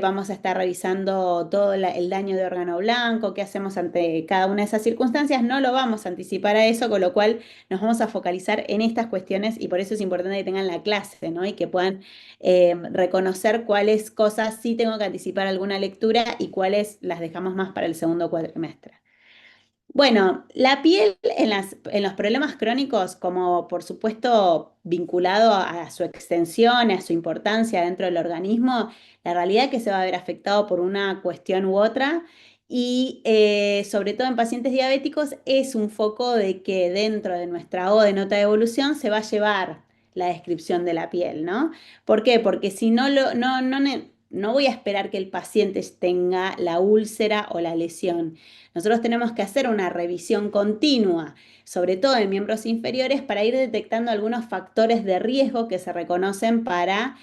vamos a estar revisando todo el daño de órgano blanco, qué hacemos ante cada una de esas circunstancias. No lo vamos a anticipar a eso, con lo cual nos vamos a focalizar en estas cuestiones y por eso es importante que tengan la clase, ¿no? Y que puedan reconocer cuáles cosas sí tengo que anticipar alguna lectura y cuáles las dejamos más para el segundo cuatrimestre. Bueno, la piel en los problemas crónicos, como por supuesto vinculado a su extensión, a su importancia dentro del organismo, la realidad es que se va a ver afectado por una cuestión u otra y sobre todo en pacientes diabéticos es un foco de que dentro de nuestra O de nota de evolución se va a llevar la descripción de la piel, ¿no? ¿Por qué? Porque si no, no voy a esperar que el paciente tenga la úlcera o la lesión. Nosotros tenemos que hacer una revisión continua, sobre todo en miembros inferiores, para ir detectando algunos factores de riesgo que se reconocen para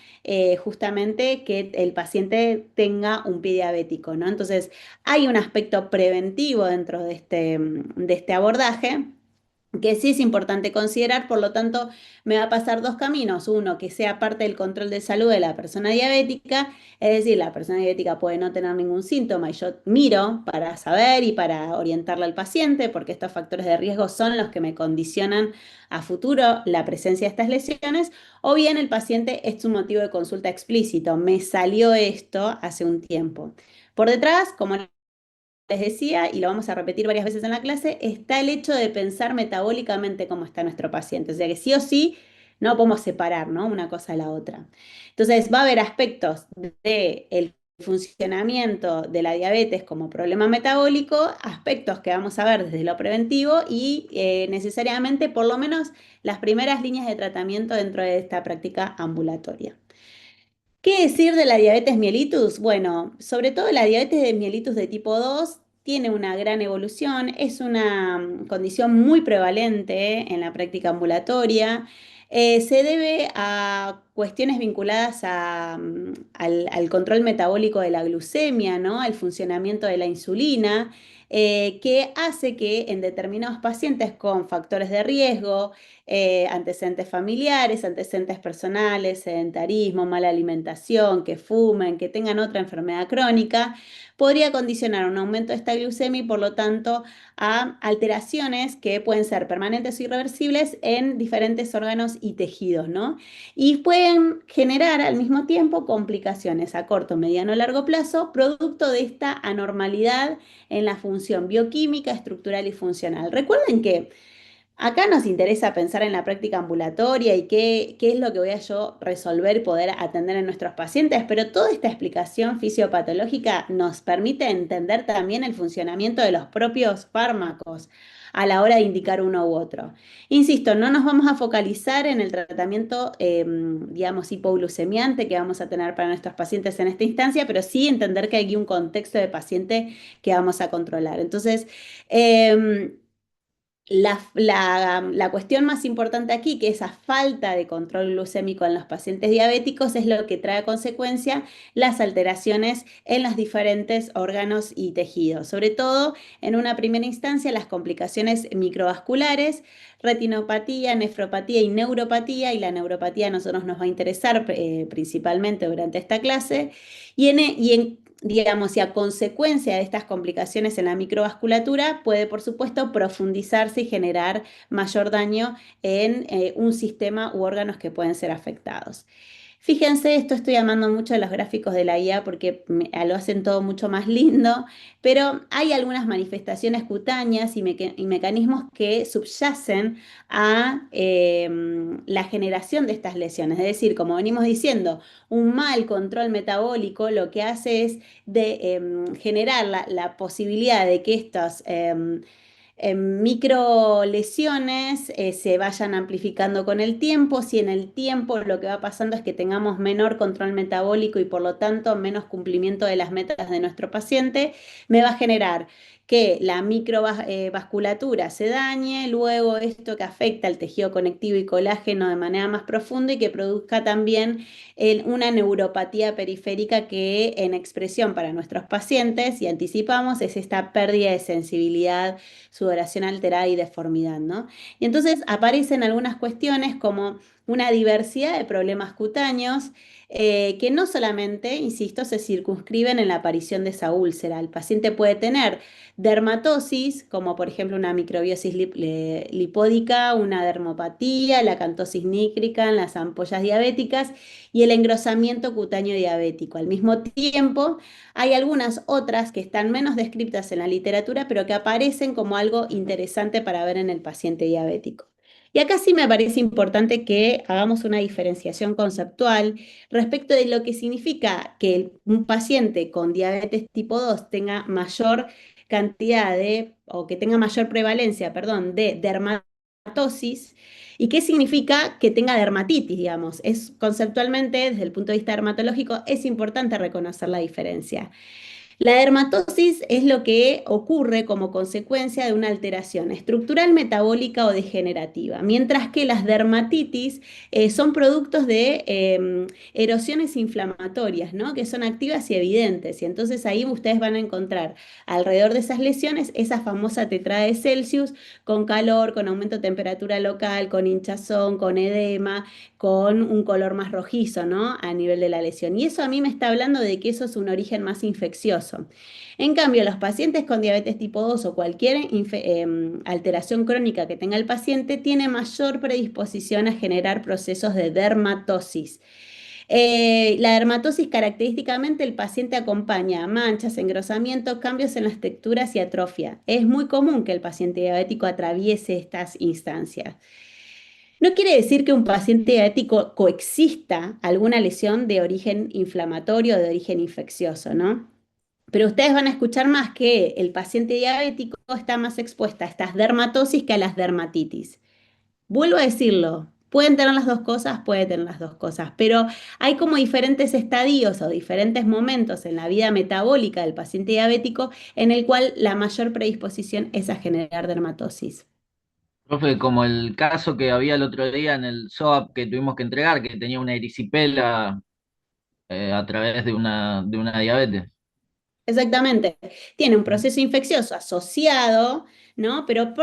justamente que el paciente tenga un pie diabético, ¿no? Entonces, hay un aspecto preventivo dentro de este abordaje que sí es importante considerar, por lo tanto, me va a pasar dos caminos. Uno, que sea parte del control de salud de la persona diabética, es decir, la persona diabética puede no tener ningún síntoma y yo miro para saber y para orientarle al paciente, porque estos factores de riesgo son los que me condicionan a futuro la presencia de estas lesiones, o bien el paciente es un motivo de consulta explícito, me salió esto hace un tiempo. Por detrás, como les decía, y lo vamos a repetir varias veces en la clase, está el hecho de pensar metabólicamente cómo está nuestro paciente. O sea que sí o sí no podemos separar, ¿no? Una cosa de la otra. Entonces va a haber aspectos del funcionamiento de la diabetes como problema metabólico, aspectos que vamos a ver desde lo preventivo y necesariamente por lo menos las primeras líneas de tratamiento dentro de esta práctica ambulatoria. ¿Qué decir de la diabetes mellitus? Bueno, sobre todo la diabetes de mellitus de tipo 2 tiene una gran evolución, es una condición muy prevalente en la práctica ambulatoria. Se debe a cuestiones vinculadas al control metabólico de la glucemia, ¿no? Al funcionamiento de la insulina, que hace que en determinados pacientes con factores de riesgo, antecedentes familiares, antecedentes personales, sedentarismo, mala alimentación, que fumen, que tengan otra enfermedad crónica, podría condicionar un aumento de esta glucemia y por lo tanto a alteraciones que pueden ser permanentes o irreversibles en diferentes órganos y tejidos, ¿no? Y pueden generar al mismo tiempo complicaciones a corto, mediano o largo plazo, producto de esta anormalidad en la función bioquímica, estructural y funcional. Recuerden que acá nos interesa pensar en la práctica ambulatoria y qué es lo que voy a yo resolver y poder atender en nuestros pacientes, pero toda esta explicación fisiopatológica nos permite entender también el funcionamiento de los propios fármacos a la hora de indicar uno u otro. Insisto, no nos vamos a focalizar en el tratamiento, digamos, hipoglucemiante que vamos a tener para nuestros pacientes en esta instancia, pero sí entender que hay aquí un contexto de paciente que vamos a controlar. Entonces, la cuestión más importante aquí, que esa falta de control glucémico en los pacientes diabéticos, es lo que trae a consecuencia las alteraciones en los diferentes órganos y tejidos, sobre todo en una primera instancia las complicaciones microvasculares, retinopatía, nefropatía y neuropatía, y la neuropatía a nosotros nos va a interesar principalmente durante esta clase, digamos, y a consecuencia de estas complicaciones en la microvasculatura, puede, por supuesto, profundizarse y generar mayor daño en un sistema u órganos que pueden ser afectados. Fíjense, esto estoy amando mucho de los gráficos de la IA porque lo hacen todo mucho más lindo, pero hay algunas manifestaciones cutáneas y mecanismos que subyacen a la generación de estas lesiones. Es decir, como venimos diciendo, un mal control metabólico lo que hace es generar la posibilidad de que estos micro lesiones se vayan amplificando con el tiempo. Si en el tiempo lo que va pasando es que tengamos menor control metabólico y por lo tanto menos cumplimiento de las metas de nuestro paciente, me va a generar que la microvasculatura se dañe, luego esto que afecta al tejido conectivo y colágeno de manera más profunda y que produzca también una neuropatía periférica que en expresión para nuestros pacientes, y anticipamos, es esta pérdida de sensibilidad, sudoración alterada y deformidad, ¿no? Y entonces aparecen algunas cuestiones como una diversidad de problemas cutáneos que no solamente, insisto, se circunscriben en la aparición de esa úlcera. El paciente puede tener dermatosis, como por ejemplo una microbiosis lipódica, una dermopatía, la acantosis nícrica en las ampollas diabéticas y el engrosamiento cutáneo diabético. Al mismo tiempo, hay algunas otras que están menos descritas en la literatura, pero que aparecen como algo interesante para ver en el paciente diabético. Y acá sí me parece importante que hagamos una diferenciación conceptual respecto de lo que significa que un paciente con diabetes tipo 2 tenga mayor cantidad de, o que tenga mayor prevalencia, perdón, de dermatosis. ¿Y qué significa que tenga dermatitis, digamos? Es conceptualmente, desde el punto de vista dermatológico, es importante reconocer la diferencia. La dermatosis es lo que ocurre como consecuencia de una alteración estructural, metabólica o degenerativa, mientras que las dermatitis son productos de erosiones inflamatorias, ¿no? Que son activas y evidentes. Y entonces ahí ustedes van a encontrar alrededor de esas lesiones esa famosa tetrada de Celsius con calor, con aumento de temperatura local, con hinchazón, con edema, con un color más rojizo, ¿no? A nivel de la lesión. Y eso a mí me está hablando de que eso es un origen más infeccioso. En cambio, los pacientes con diabetes tipo 2 o cualquier alteración crónica que tenga el paciente tiene mayor predisposición a generar procesos de dermatosis. La dermatosis característicamente el paciente acompaña manchas, engrosamientos, cambios en las texturas y atrofia. Es muy común que el paciente diabético atraviese estas instancias. No quiere decir que un paciente diabético coexista alguna lesión de origen inflamatorio o de origen infeccioso, ¿no? Pero ustedes van a escuchar más que el paciente diabético está más expuesta a estas dermatosis que a las dermatitis. Vuelvo a decirlo, pueden tener las dos cosas, pueden tener las dos cosas, pero hay como diferentes estadios o diferentes momentos en la vida metabólica del paciente diabético en el cual la mayor predisposición es a generar dermatosis. Profe, como el caso que había el otro día en el SOAP que tuvimos que entregar, que tenía una erisipela a través de una diabetes. Exactamente. Tiene un proceso infeccioso asociado, ¿no? Pero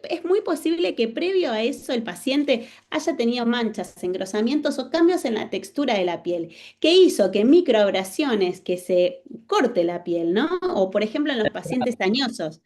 es muy posible que previo a eso el paciente haya tenido manchas, engrosamientos o cambios en la textura de la piel, que hizo que microabrasiones, que se corte la piel, ¿no? O por ejemplo en los pacientes añosos.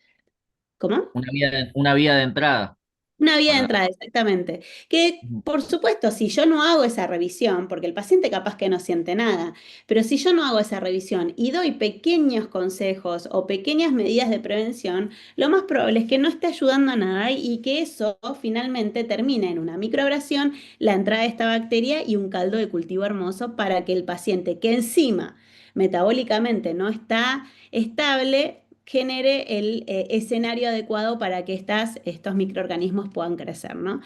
¿Cómo? Una vía de entrada Una vía de para... entrada, exactamente. Que, por supuesto, si yo no hago esa revisión, porque el paciente capaz que no siente nada, pero si yo no hago esa revisión y doy pequeños consejos o pequeñas medidas de prevención, lo más probable es que no esté ayudando a nada y que eso finalmente termine en una microabrasión, la entrada de esta bacteria y un caldo de cultivo hermoso para que el paciente que encima metabólicamente no está estable genere el escenario adecuado para que estos microorganismos puedan crecer, ¿no?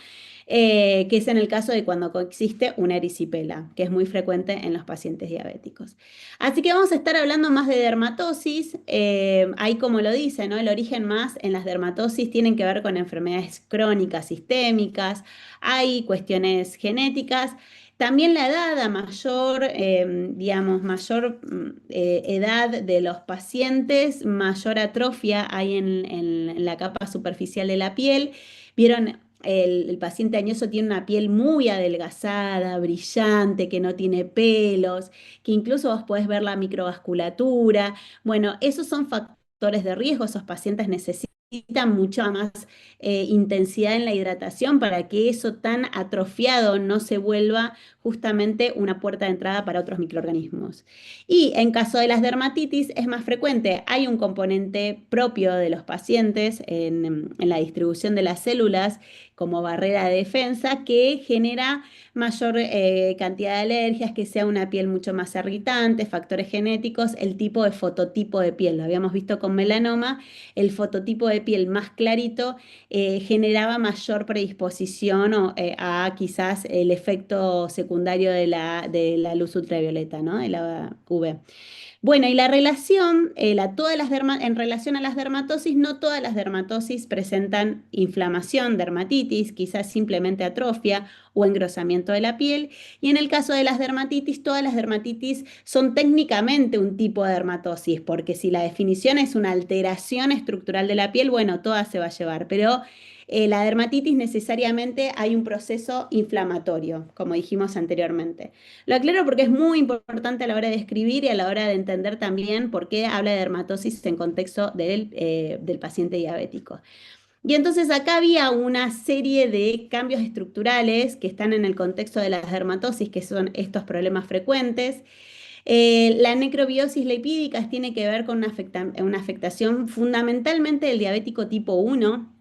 Que es en el caso de cuando coexiste una erisipela, que es muy frecuente en los pacientes diabéticos. Así que vamos a estar hablando más de dermatosis. Ahí, como lo dice, ¿no? El origen más en las dermatosis tienen que ver con enfermedades crónicas, sistémicas, hay cuestiones genéticas. También la edad, a mayor, digamos, mayor edad de los pacientes, mayor atrofia hay en la capa superficial de la piel. Vieron, el paciente añoso tiene una piel muy adelgazada, brillante, que no tiene pelos, que incluso vos podés ver la microvasculatura. Bueno, esos son factores de riesgo, esos pacientes necesitan mucha más intensidad en la hidratación para que eso tan atrofiado no se vuelva justamente una puerta de entrada para otros microorganismos. Y en caso de las dermatitis es más frecuente, hay un componente propio de los pacientes en la distribución de las células como barrera de defensa que genera mayor cantidad de alergias, que sea una piel mucho más irritante, factores genéticos, el tipo de fototipo de piel. Lo habíamos visto con melanoma, el fototipo de piel más clarito generaba mayor predisposición a quizás el efecto secundario de la luz ultravioleta, ¿no? De la UV. Bueno, y la relación, en relación a las dermatosis, no todas las dermatosis presentan inflamación, dermatitis, quizás simplemente atrofia o engrosamiento de la piel. Y en el caso de las dermatitis, todas las dermatitis son técnicamente un tipo de dermatosis, porque si la definición es una alteración estructural de la piel, bueno, toda se va a llevar. Pero La dermatitis necesariamente hay un proceso inflamatorio, como dijimos anteriormente. Lo aclaro porque es muy importante a la hora de escribir y a la hora de entender también por qué habla de dermatosis en contexto del paciente diabético. Y entonces acá había una serie de cambios estructurales que están en el contexto de la dermatosis, que son estos problemas frecuentes. La necrobiosis lipídica tiene que ver con una afectación fundamentalmente del diabético tipo 1,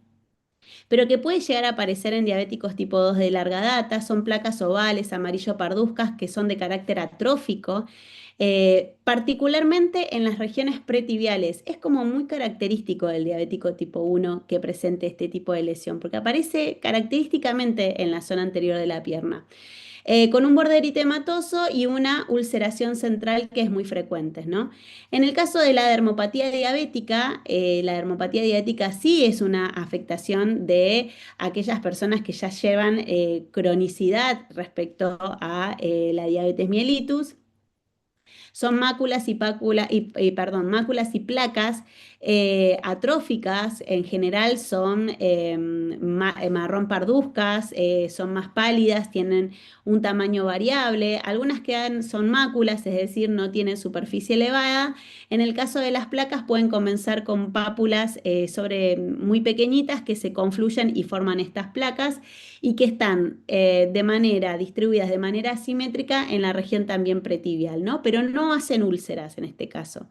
pero que puede llegar a aparecer en diabéticos tipo 2 de larga data. Son placas ovales amarillo parduzcas que son de carácter atrófico, particularmente en las regiones pretibiales. Es como muy característico del diabético tipo 1 que presente este tipo de lesión, porque aparece característicamente en la zona anterior de la pierna, con un borde eritematoso y una ulceración central que es muy frecuente, ¿no? En el caso de la dermopatía diabética sí es una afectación de aquellas personas que ya llevan cronicidad respecto a la diabetes mellitus. Son máculas y placas atróficas, en general son marrón parduzcas, son más pálidas, tienen un tamaño variable, algunas son máculas, es decir, no tienen superficie elevada. En el caso de las placas pueden comenzar con pápulas muy pequeñitas que se confluyen y forman estas placas y que están distribuidas de manera asimétrica en la región también pretibial, ¿no? Pero no hacen úlceras en este caso.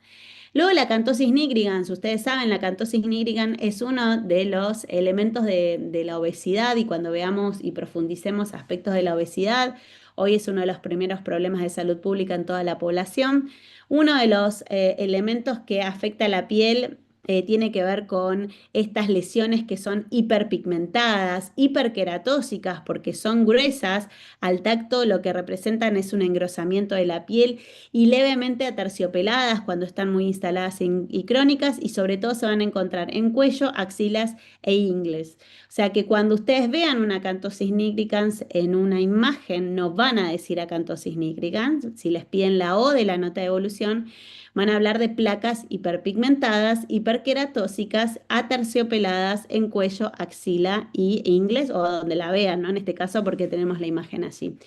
Luego la cantosis nigrigans, ustedes saben, la cantosis nigrigans es uno de los elementos de la obesidad, y cuando veamos y profundicemos aspectos de la obesidad, hoy es uno de los primeros problemas de salud pública en toda la población. Uno de los elementos que afecta a la piel tiene que ver con estas lesiones que son hiperpigmentadas, hiperqueratósicas, porque son gruesas. Al tacto lo que representan es un engrosamiento de la piel, y levemente aterciopeladas cuando están muy instaladas y crónicas, y sobre todo se van a encontrar en cuello, axilas e ingles. O sea que cuando ustedes vean una acantosis nigricans en una imagen, no van a decir acantosis nigricans. Si les piden la O de la nota de evolución, van a hablar de placas hiperpigmentadas, hiperqueratósicas, aterciopeladas en cuello, axila y ingles, o donde la vean, ¿no? En este caso porque tenemos la imagen así.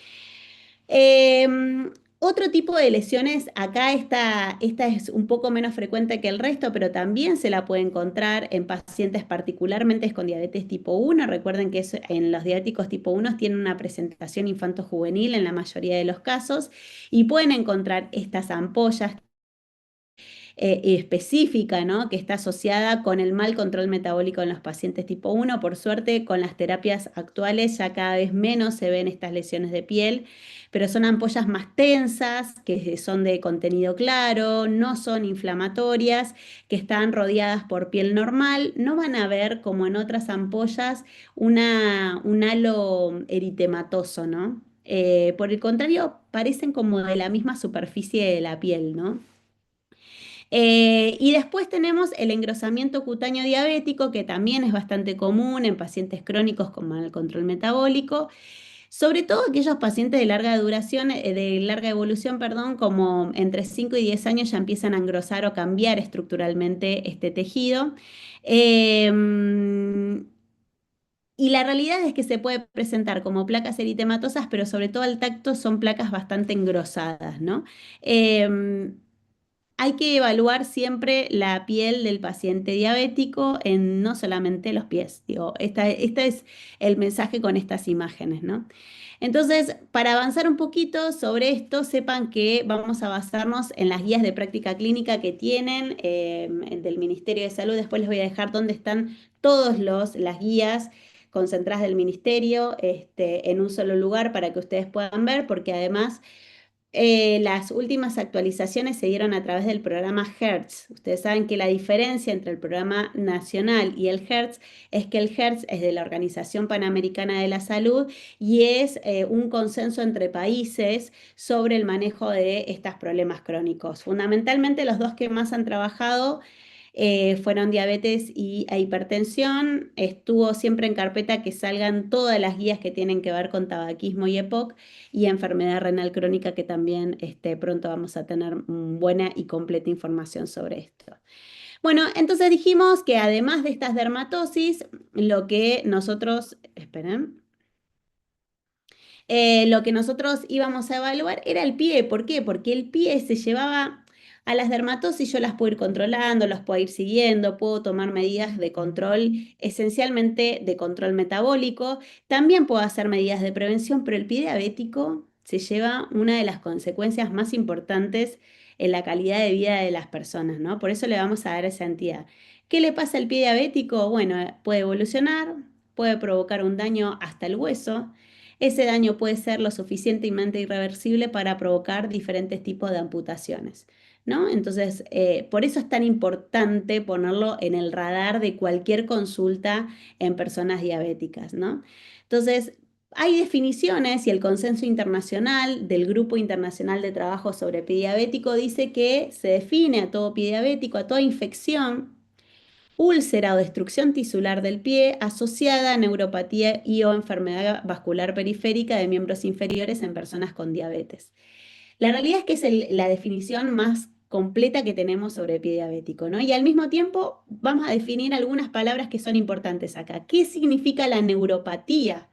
Otro tipo de lesiones, acá esta es un poco menos frecuente que el resto, pero también se la puede encontrar en pacientes particularmente con diabetes tipo 1. Recuerden que en los diabéticos tipo 1 tienen una presentación infanto-juvenil en la mayoría de los casos, y pueden encontrar estas ampollas específica, ¿no? Que está asociada con el mal control metabólico en los pacientes tipo 1. Por suerte, con las terapias actuales ya cada vez menos se ven estas lesiones de piel, pero son ampollas más tensas, que son de contenido claro, no son inflamatorias, que están rodeadas por piel normal. No van a ver, como en otras ampollas, un halo eritematoso, ¿no? Por el contrario, parecen como de la misma superficie de la piel, ¿no? Y después tenemos el engrosamiento cutáneo diabético, que también es bastante común en pacientes crónicos con mal control metabólico, sobre todo aquellos pacientes de larga duración, de larga evolución, perdón, como entre 5 y 10 años ya empiezan a engrosar o cambiar estructuralmente este tejido. Y la realidad es que se puede presentar como placas eritematosas, pero sobre todo al tacto son placas bastante engrosadas, ¿no? Em, Hay que evaluar siempre la piel del paciente diabético, en no solamente los pies. Digo, esta es el mensaje con estas imágenes, ¿no? Entonces, para avanzar un poquito sobre esto, sepan que vamos a basarnos en las guías de práctica clínica que tienen del Ministerio de Salud. Después les voy a dejar dónde están todas las guías concentradas del ministerio, en un solo lugar para que ustedes puedan ver, porque además las últimas actualizaciones se dieron a través del programa Hertz. Ustedes saben que la diferencia entre el programa nacional y el Hertz es que el Hertz es de la Organización Panamericana de la Salud, y es un consenso entre países sobre el manejo de estos problemas crónicos. Fundamentalmente los dos que más han trabajado fueron diabetes e hipertensión. Estuvo siempre en carpeta que salgan todas las guías que tienen que ver con tabaquismo y EPOC, y enfermedad renal crónica, que también pronto vamos a tener buena y completa información sobre esto. Bueno, entonces dijimos que además de estas dermatosis, lo que nosotros, esperen, lo que nosotros íbamos a evaluar era el pie. ¿Por qué? Porque el pie se llevaba a las dermatosis, yo las puedo ir controlando, las puedo ir siguiendo, puedo tomar medidas de control, esencialmente de control metabólico. También puedo hacer medidas de prevención, pero el pie diabético se lleva una de las consecuencias más importantes en la calidad de vida de las personas, ¿no? Por eso le vamos a dar esa entidad. ¿Qué le pasa al pie diabético? Bueno, puede evolucionar, puede provocar un daño hasta el hueso. Ese daño puede ser lo suficientemente irreversible para provocar diferentes tipos de amputaciones, ¿no? Entonces, por eso es tan importante ponerlo en el radar de cualquier consulta en personas diabéticas, ¿no? Entonces, hay definiciones y el consenso internacional del Grupo Internacional de Trabajo sobre Pie Diabético dice que se define a todo pie diabético, a toda infección, úlcera o destrucción tisular del pie asociada a neuropatía y o enfermedad vascular periférica de miembros inferiores en personas con diabetes. La realidad es que es la definición más completa que tenemos sobre pie diabético, ¿no? Y al mismo tiempo vamos a definir algunas palabras que son importantes acá. ¿Qué significa la neuropatía?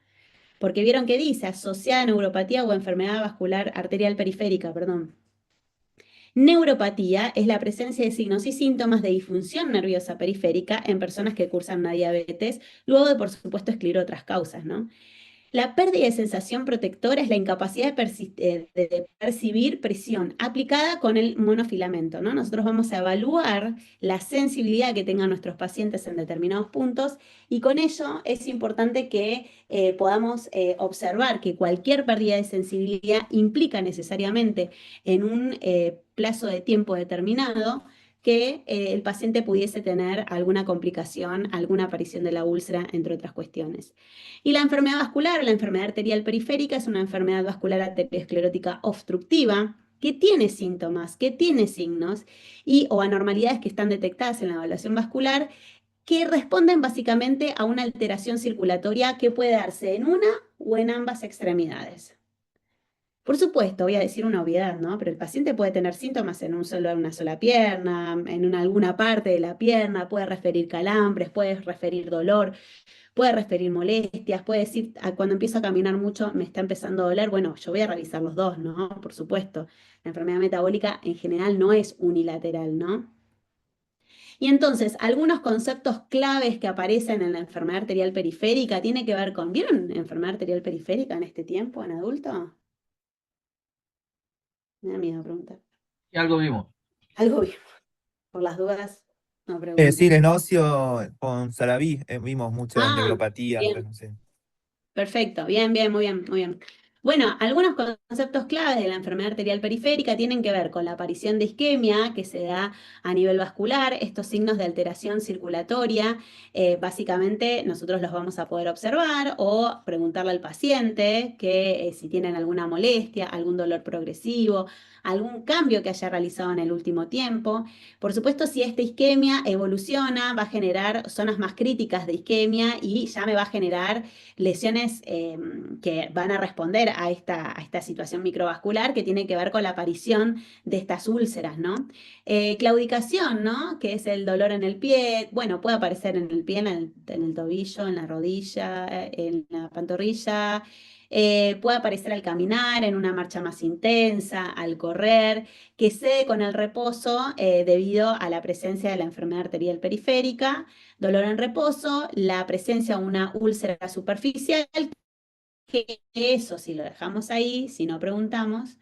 Porque vieron que dice asociada a neuropatía o enfermedad vascular arterial periférica, perdón. Neuropatía es la presencia de signos y síntomas de disfunción nerviosa periférica en personas que cursan una diabetes, luego de, por supuesto, excluir otras causas, ¿no? La pérdida de sensación protectora es la incapacidad de percibir presión aplicada con el monofilamento, ¿no? Nosotros vamos a evaluar la sensibilidad que tengan nuestros pacientes en determinados puntos y con ello es importante que podamos observar que cualquier pérdida de sensibilidad implica necesariamente en un plazo de tiempo determinado que el paciente pudiese tener alguna complicación, alguna aparición de la úlcera, entre otras cuestiones. Y la enfermedad vascular, la enfermedad arterial periférica, es una enfermedad vascular arteriosclerótica obstructiva que tiene síntomas, que tiene signos y o anormalidades que están detectadas en la evaluación vascular que responden básicamente a una alteración circulatoria que puede darse en una o en ambas extremidades. Por supuesto, voy a decir una obviedad, ¿no? Pero el paciente puede tener síntomas en una sola pierna, en alguna parte de la pierna, puede referir calambres, puede referir dolor, puede referir molestias, puede decir, cuando empiezo a caminar mucho me está empezando a doler, bueno, yo voy a revisar los dos, ¿no? Por supuesto, la enfermedad metabólica en general no es unilateral, ¿no? Y entonces, algunos conceptos claves que aparecen en la enfermedad arterial periférica tiene que ver con, ¿vieron enfermedad arterial periférica en este tiempo, en adulto? Me da miedo preguntar. Y algo vimos. Algo bien, por las dudas, no pregunto. Sí, en ocio con Saraví vimos muchas Ah, neuropatías. bien. No sé. Perfecto, bien, bien, muy bien, muy bien. Bueno, algunos conceptos claves de la enfermedad arterial periférica tienen que ver con la aparición de isquemia que se da a nivel vascular, estos signos de alteración circulatoria, básicamente nosotros los vamos a poder observar o preguntarle al paciente que si tienen alguna molestia, algún dolor progresivo, algún cambio que haya realizado en el último tiempo. Por supuesto, si esta isquemia evoluciona, va a generar zonas más críticas de isquemia y ya me va a generar lesiones que van a responder a esta situación microvascular que tiene que ver con la aparición de estas úlceras, ¿no? Claudicación, ¿no? Que es el dolor en el pie, bueno, puede aparecer en el pie, en el tobillo, en la rodilla, en la pantorrilla, puede aparecer al caminar, en una marcha más intensa, al correr, que cede con el reposo debido a la presencia de la enfermedad arterial periférica, dolor en reposo, la presencia de una úlcera superficial, que eso si lo dejamos ahí, si no preguntamos,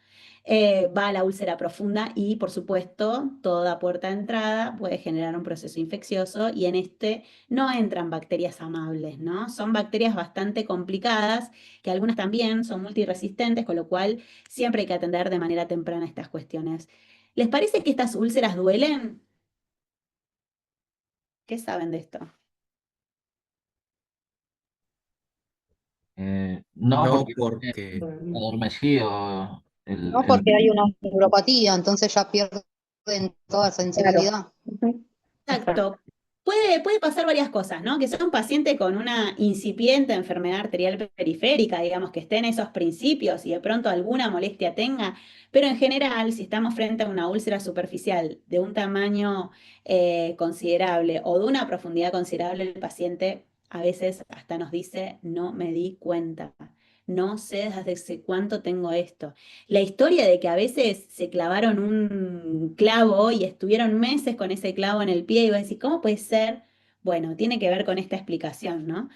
va a la úlcera profunda y por supuesto toda puerta de entrada puede generar un proceso infeccioso y en este no entran bacterias amables, ¿no? Son bacterias bastante complicadas que algunas también son multiresistentes, con lo cual siempre hay que atender de manera temprana estas cuestiones. ¿Les parece que estas úlceras duelen? ¿Qué saben de esto? No, No porque porque adormecido No, porque hay una neuropatía, entonces ya pierden toda Claro. sensibilidad. Exacto. puede pasar varias cosas, ¿no? Que sea un paciente con una incipiente enfermedad arterial periférica, digamos, que esté en esos principios y de pronto alguna molestia tenga, pero en general, si estamos frente a una úlcera superficial de un tamaño considerable o de una profundidad considerable, el paciente a veces hasta nos dice, no me di cuenta. No sé desde hace cuánto tengo esto. La historia de que a veces se clavaron un clavo y estuvieron meses con ese clavo en el pie y vas a decir, ¿cómo puede ser? Bueno, tiene que ver con esta explicación, ¿no?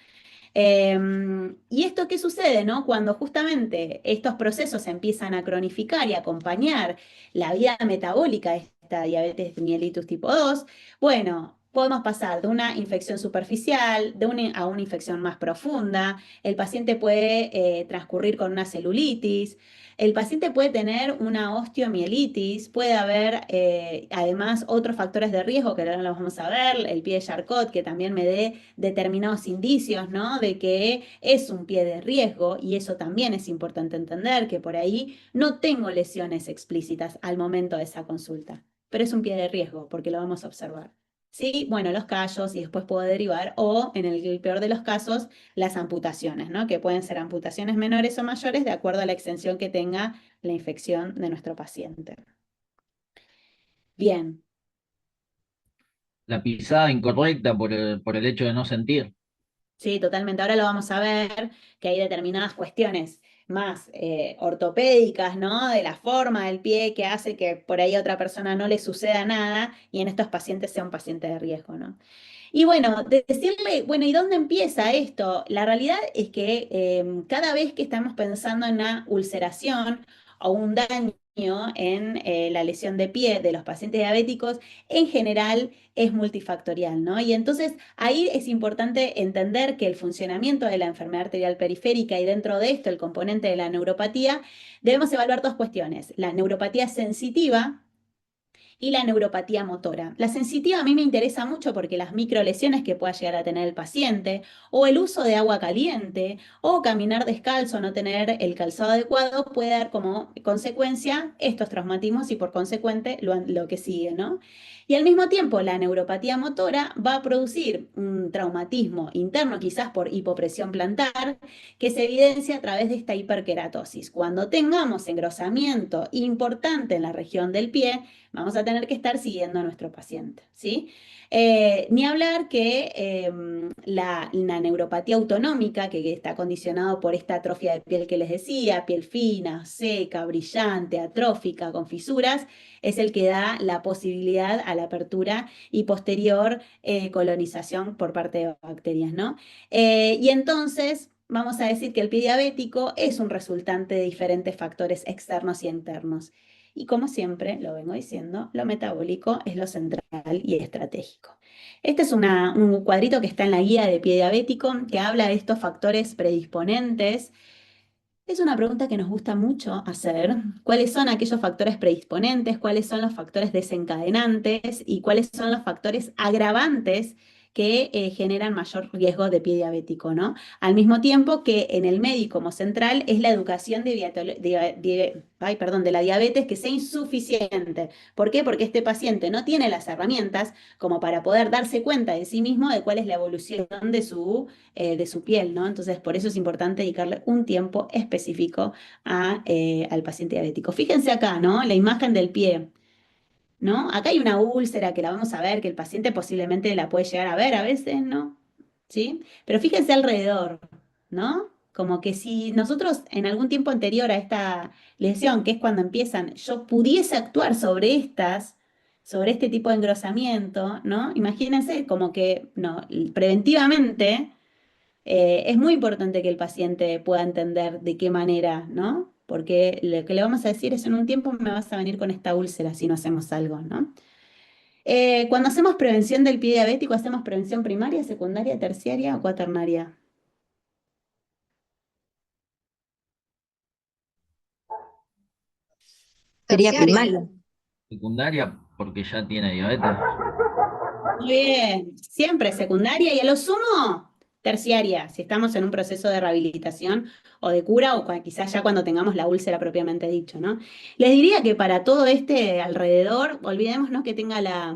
¿Y esto qué sucede, no? Cuando justamente estos procesos empiezan a cronificar y acompañar la vida metabólica de esta diabetes mellitus tipo 2, bueno, podemos pasar de una infección superficial a una infección más profunda. El paciente puede transcurrir con una celulitis. El paciente puede tener una osteomielitis, puede haber además otros factores de riesgo que ahora los vamos a ver, el pie de Charcot, que también me dé determinados indicios, ¿no? De que es un pie de riesgo y eso también es importante entender, que por ahí no tengo lesiones explícitas al momento de esa consulta, pero es un pie de riesgo porque lo vamos a observar. Sí, bueno, los callos y después puedo derivar, o en el peor de los casos, las amputaciones, ¿no? Que pueden ser amputaciones menores o mayores de acuerdo a la extensión que tenga la infección de nuestro paciente. Bien, La pisada incorrecta por el hecho de no sentir. sí, totalmente. Ahora lo vamos a ver, que hay determinadas cuestiones más ortopédicas, ¿no? De la forma del pie que hace que por ahí a otra persona no le suceda nada y en estos pacientes sea un paciente de riesgo, ¿no? Y bueno, decirle, bueno, ¿y dónde empieza esto? La realidad es que cada vez que estamos pensando en una ulceración o un daño en la lesión de pie de los pacientes diabéticos, en general es multifactorial, ¿no? Y entonces ahí es importante entender que el funcionamiento de la enfermedad arterial periférica y dentro de esto el componente de la neuropatía, debemos evaluar dos cuestiones. La neuropatía sensitiva, y la neuropatía motora. La sensitiva a mí me interesa mucho porque las microlesiones que pueda llegar a tener el paciente, o el uso de agua caliente, o caminar descalzo, no tener el calzado adecuado, puede dar como consecuencia estos traumatismos y por consecuente lo que sigue, ¿no? Y al mismo tiempo, la neuropatía motora va a producir un traumatismo interno, quizás por hipopresión plantar, que se evidencia a través de esta hiperkeratosis. Cuando tengamos engrosamiento importante en la región del pie, vamos a tener que estar siguiendo a nuestro paciente, ¿sí? Ni hablar que la neuropatía autonómica, que está condicionado por esta atrofia de piel que les decía, piel fina, seca, brillante, atrófica, con fisuras, es el que da la posibilidad a la apertura y posterior colonización por parte de bacterias, ¿no? Y entonces vamos a decir que el pie diabético es un resultante de diferentes factores externos y internos. Y como siempre, lo vengo diciendo, lo metabólico es lo central y estratégico. Este es un cuadrito que está en la guía de pie diabético que habla de estos factores predisponentes. Es una pregunta que nos gusta mucho hacer. ¿Cuáles son aquellos factores predisponentes? ¿Cuáles son los factores desencadenantes? ¿Y cuáles son los factores agravantes que generan mayor riesgo de pie diabético, ¿no? Al mismo tiempo que en el medio como central es la educación de la diabetes que sea insuficiente. ¿Por qué? Porque este paciente no tiene las herramientas como para poder darse cuenta de sí mismo de cuál es la evolución de su piel, ¿no? Entonces, por eso es importante dedicarle un tiempo específico al paciente diabético. Fíjense acá, ¿no? La imagen del pie, ¿no? Acá hay una úlcera que la vamos a ver, que el paciente posiblemente la puede llegar a ver, a veces, ¿no? ¿Sí? Pero fíjense alrededor, ¿no? Como que si nosotros en algún tiempo anterior a esta lesión, que es cuando empiezan, yo pudiese actuar sobre este tipo de engrosamiento, ¿no? Imagínense como que, no, preventivamente es muy importante que el paciente pueda entender de qué manera, ¿no? Porque lo que le vamos a decir es en un tiempo me vas a venir con esta úlcera si no hacemos algo, ¿no? Cuando hacemos prevención del pie diabético, ¿hacemos prevención primaria, secundaria, terciaria o cuaternaria? Sería Terciaria. primaria. Secundaria porque ya tiene diabetes. Muy bien, siempre secundaria y a lo sumo terciaria, si estamos en un proceso de rehabilitación o de cura o quizás ya cuando tengamos la úlcera propiamente dicho, ¿no? Les diría que para todo este alrededor, olvidémonos que tenga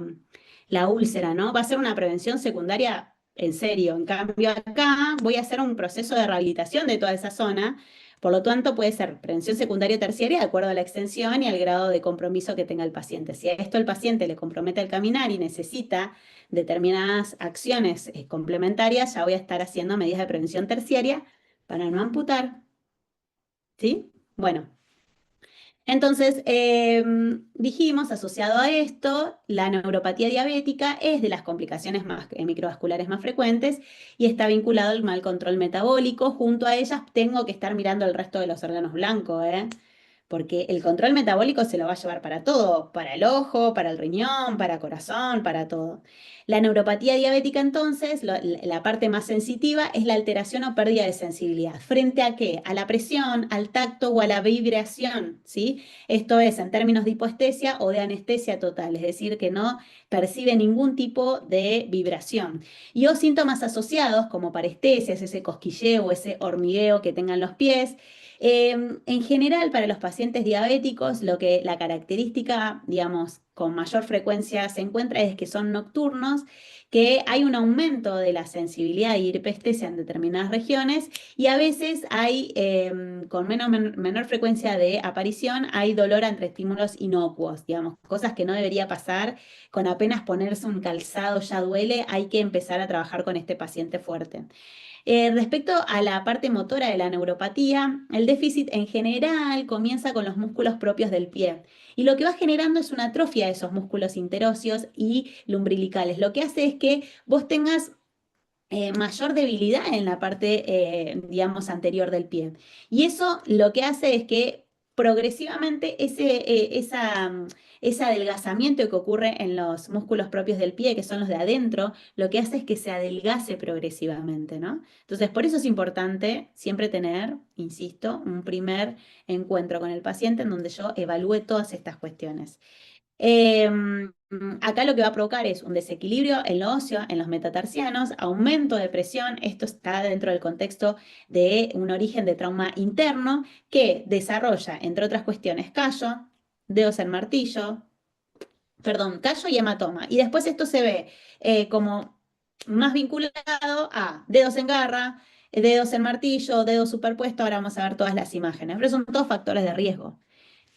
la úlcera, ¿no? Va a ser una prevención secundaria en serio. En cambio, acá voy a hacer un proceso de rehabilitación de toda esa zona. Por lo tanto, puede ser prevención secundaria o terciaria de acuerdo a la extensión y al grado de compromiso que tenga el paciente. Si a esto el paciente le compromete al caminar y necesita determinadas acciones complementarias, ya voy a estar haciendo medidas de prevención terciaria para no amputar. ¿Sí? Bueno. Entonces, dijimos, asociado a esto, la neuropatía diabética es de las complicaciones microvasculares más frecuentes y está vinculado al mal control metabólico. Junto a ellas tengo que estar mirando el resto de los órganos blancos, ¿eh? Porque el control metabólico se lo va a llevar para todo, para el ojo, para el riñón, para el corazón, para todo. La neuropatía diabética, entonces, la parte más sensitiva es la alteración o pérdida de sensibilidad. ¿Frente a qué? A la presión, al tacto o a la vibración, ¿sí? Esto es en términos de hipoestesia o de anestesia total, es decir, que no percibe ningún tipo de vibración. Y o síntomas asociados como parestesias, ese cosquilleo o ese hormigueo que tengan los pies. En general, para los pacientes diabéticos, la característica, digamos, con mayor frecuencia se encuentra es que son nocturnos, que hay un aumento de la sensibilidad y hiperestesia en determinadas regiones y a veces hay, con menor frecuencia de aparición, hay dolor ante estímulos inocuos, digamos, cosas que no debería pasar. Con apenas ponerse un calzado ya duele, hay que empezar a trabajar con este paciente fuerte. Respecto a la parte motora de la neuropatía, el déficit en general comienza con los músculos propios del pie y lo que va generando es una atrofia de esos músculos interóseos y lumbrilicales. Lo que hace es que vos tengas mayor debilidad en la parte, digamos, anterior del pie. Y eso lo que hace es que progresivamente ese adelgazamiento que ocurre en los músculos propios del pie, que son los de adentro, lo que hace es que se adelgace progresivamente, ¿no? Entonces, por eso es importante siempre tener, insisto, un primer encuentro con el paciente en donde yo evalúe todas estas cuestiones. Acá lo que va a provocar es un desequilibrio en lo óseo, en los metatarsianos, aumento de presión. Esto está dentro del contexto de un origen de trauma interno que desarrolla, entre otras cuestiones, callo, dedos en martillo, perdón, callo y hematoma. Y después esto se ve como más vinculado a dedos en garra, dedos en martillo, dedos superpuestos. Ahora vamos a ver todas las imágenes, pero son todos factores de riesgo.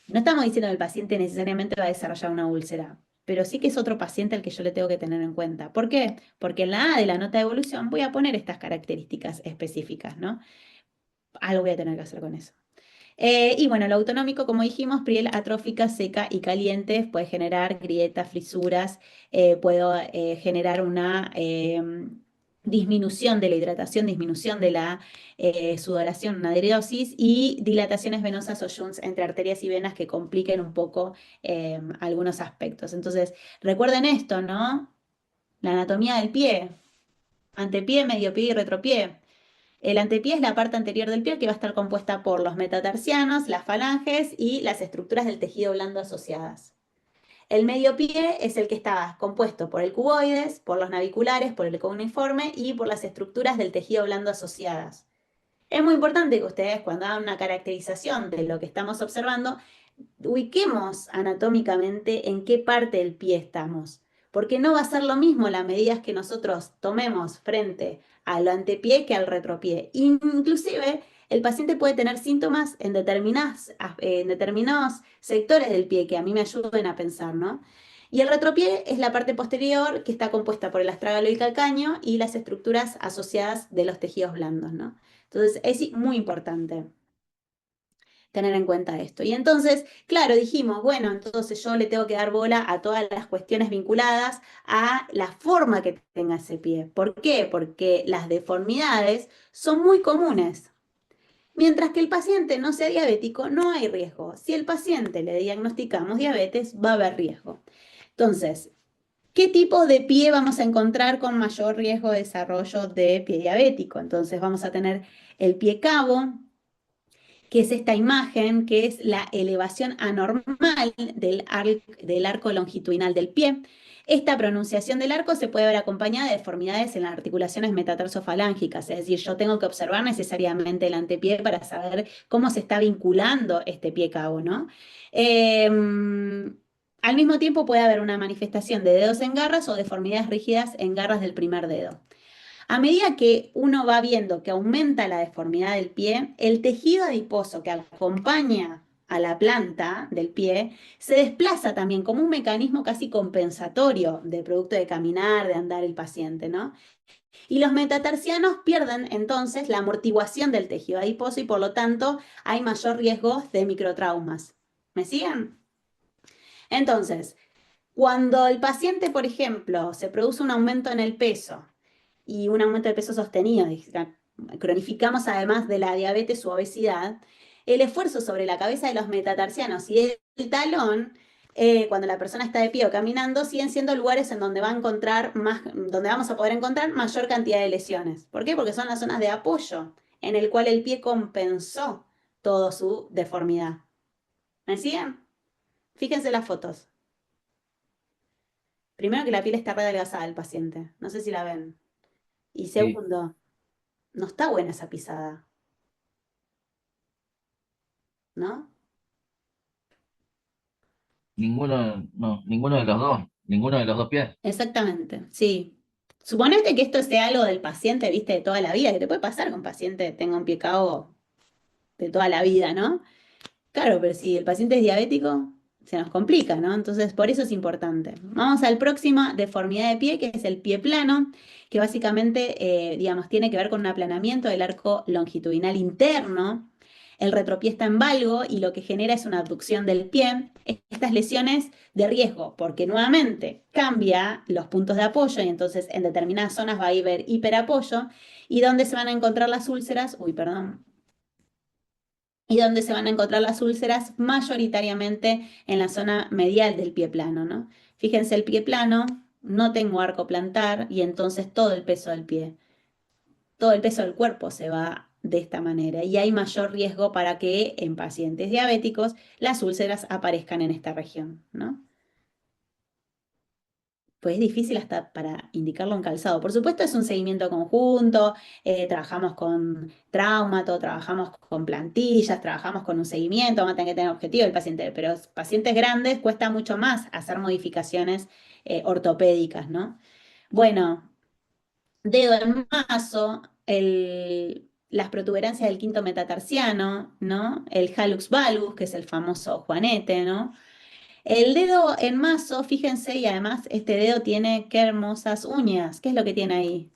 No estamos diciendo que el paciente necesariamente va a desarrollar una úlcera, pero sí que es otro paciente al que yo le tengo que tener en cuenta. ¿Por qué? Porque en la A de la nota de evolución voy a poner estas características específicas, ¿no? Algo voy a tener que hacer con eso. Y bueno, lo autonómico, como dijimos, piel atrófica, seca y caliente, puede generar grietas, frisuras, puedo generar una disminución de la hidratación, disminución de la sudoración, una deridosis y dilataciones venosas o shunts entre arterias y venas que compliquen un poco algunos aspectos. Entonces, recuerden esto, ¿no? La anatomía del pie, antepié, medio pie y retropié. El antepié es la parte anterior del pie que va a estar compuesta por los metatarsianos, las falanges y las estructuras del tejido blando asociadas. El medio pie es el que está compuesto por el cuboides, por los naviculares, por el cuneiforme y por las estructuras del tejido blando asociadas. Es muy importante que ustedes cuando hagan una caracterización de lo que estamos observando, ubiquemos anatómicamente en qué parte del pie estamos, porque no va a ser lo mismo las medidas que nosotros tomemos frente al antepié que al retropié. Inclusive el paciente puede tener síntomas en determinados sectores del pie que a mí me ayuden a pensar, ¿no? Y el retropié es la parte posterior que está compuesta por el astragalo y calcáneo y las estructuras asociadas de los tejidos blandos, ¿no? Entonces es muy importante tener en cuenta esto. Y entonces, claro, dijimos, bueno, entonces yo le tengo que dar bola a todas las cuestiones vinculadas a la forma que tenga ese pie. ¿Por qué? Porque las deformidades son muy comunes. Mientras que el paciente no sea diabético, no hay riesgo. Si el paciente le diagnosticamos diabetes, va a haber riesgo. Entonces, ¿qué tipo de pie vamos a encontrar con mayor riesgo de desarrollo de pie diabético? Entonces vamos a tener el pie cabo, que es esta imagen, que es la elevación anormal del arco longitudinal del pie. Esta pronunciación del arco se puede ver acompañada de deformidades en las articulaciones metatarsofalancas, es decir, yo tengo que observar necesariamente el antepié para saber cómo se está vinculando este pie cabo, ¿no? Al mismo tiempo puede haber una manifestación de dedos en garras o deformidades rígidas en garras del primer dedo. A medida que uno va viendo que aumenta la deformidad del pie, el tejido adiposo que acompaña a la planta del pie se desplaza también como un mecanismo casi compensatorio del producto de caminar, de andar el paciente, ¿no? Y los metatarsianos pierden entonces la amortiguación del tejido adiposo y por lo tanto hay mayor riesgo de microtraumas. ¿Me siguen? Entonces, cuando el paciente, por ejemplo, se produce un aumento en el peso y un aumento de peso sostenido, cronificamos además de la diabetes u obesidad, el esfuerzo sobre la cabeza de los metatarsianos y el talón, cuando la persona está de pie o caminando, siguen siendo lugares en donde va a encontrar más, donde vamos a poder encontrar mayor cantidad de lesiones. ¿Por qué? Porque son las zonas de apoyo en el cual el pie compensó toda su deformidad. ¿Me siguen? Fíjense las fotos. Primero que la piel está readelgazada del paciente, no sé si la ven. Y Sí, segundo, no está buena esa pisada, ¿no? ninguno, no, ninguno de los dos, ninguno de los dos pies. Exactamente, sí. Suponete que esto sea algo del paciente, viste, de toda la vida, que te puede pasar que un paciente tenga un pie cao de toda la vida, ¿no? Claro, pero si el paciente es diabético, se nos complica, ¿no? Entonces, por eso es importante. Vamos al próximo, deformidad de pie, que es el pie plano, que básicamente, digamos, tiene que ver con un aplanamiento del arco longitudinal interno. El retropié está en valgo y lo que genera es una abducción del pie. Estas lesiones de riesgo, porque nuevamente cambia los puntos de apoyo y entonces en determinadas zonas va a haber hiperapoyo. ¿Y dónde se van a encontrar las úlceras? Uy, perdón, y donde se van a encontrar las úlceras mayoritariamente en la zona medial del pie plano, ¿no? Fíjense el pie plano, no tengo arco plantar y entonces todo el peso del pie, todo el peso del cuerpo se va de esta manera y hay mayor riesgo para que en pacientes diabéticos las úlceras aparezcan en esta región, ¿no? Pues es difícil hasta para indicarlo en calzado. Por supuesto, es un seguimiento conjunto, trabajamos con traumato, trabajamos con plantillas, trabajamos con un seguimiento, vamos a tener que tener objetivo el paciente, pero pacientes grandes cuesta mucho más hacer modificaciones ortopédicas, ¿no? Bueno, dedo en mazo, las protuberancias del quinto metatarsiano, ¿no? El hallux valgus, que es el famoso juanete, ¿no? El dedo en mazo, fíjense, y además este dedo tiene qué hermosas uñas. ¿Qué es lo que tiene ahí?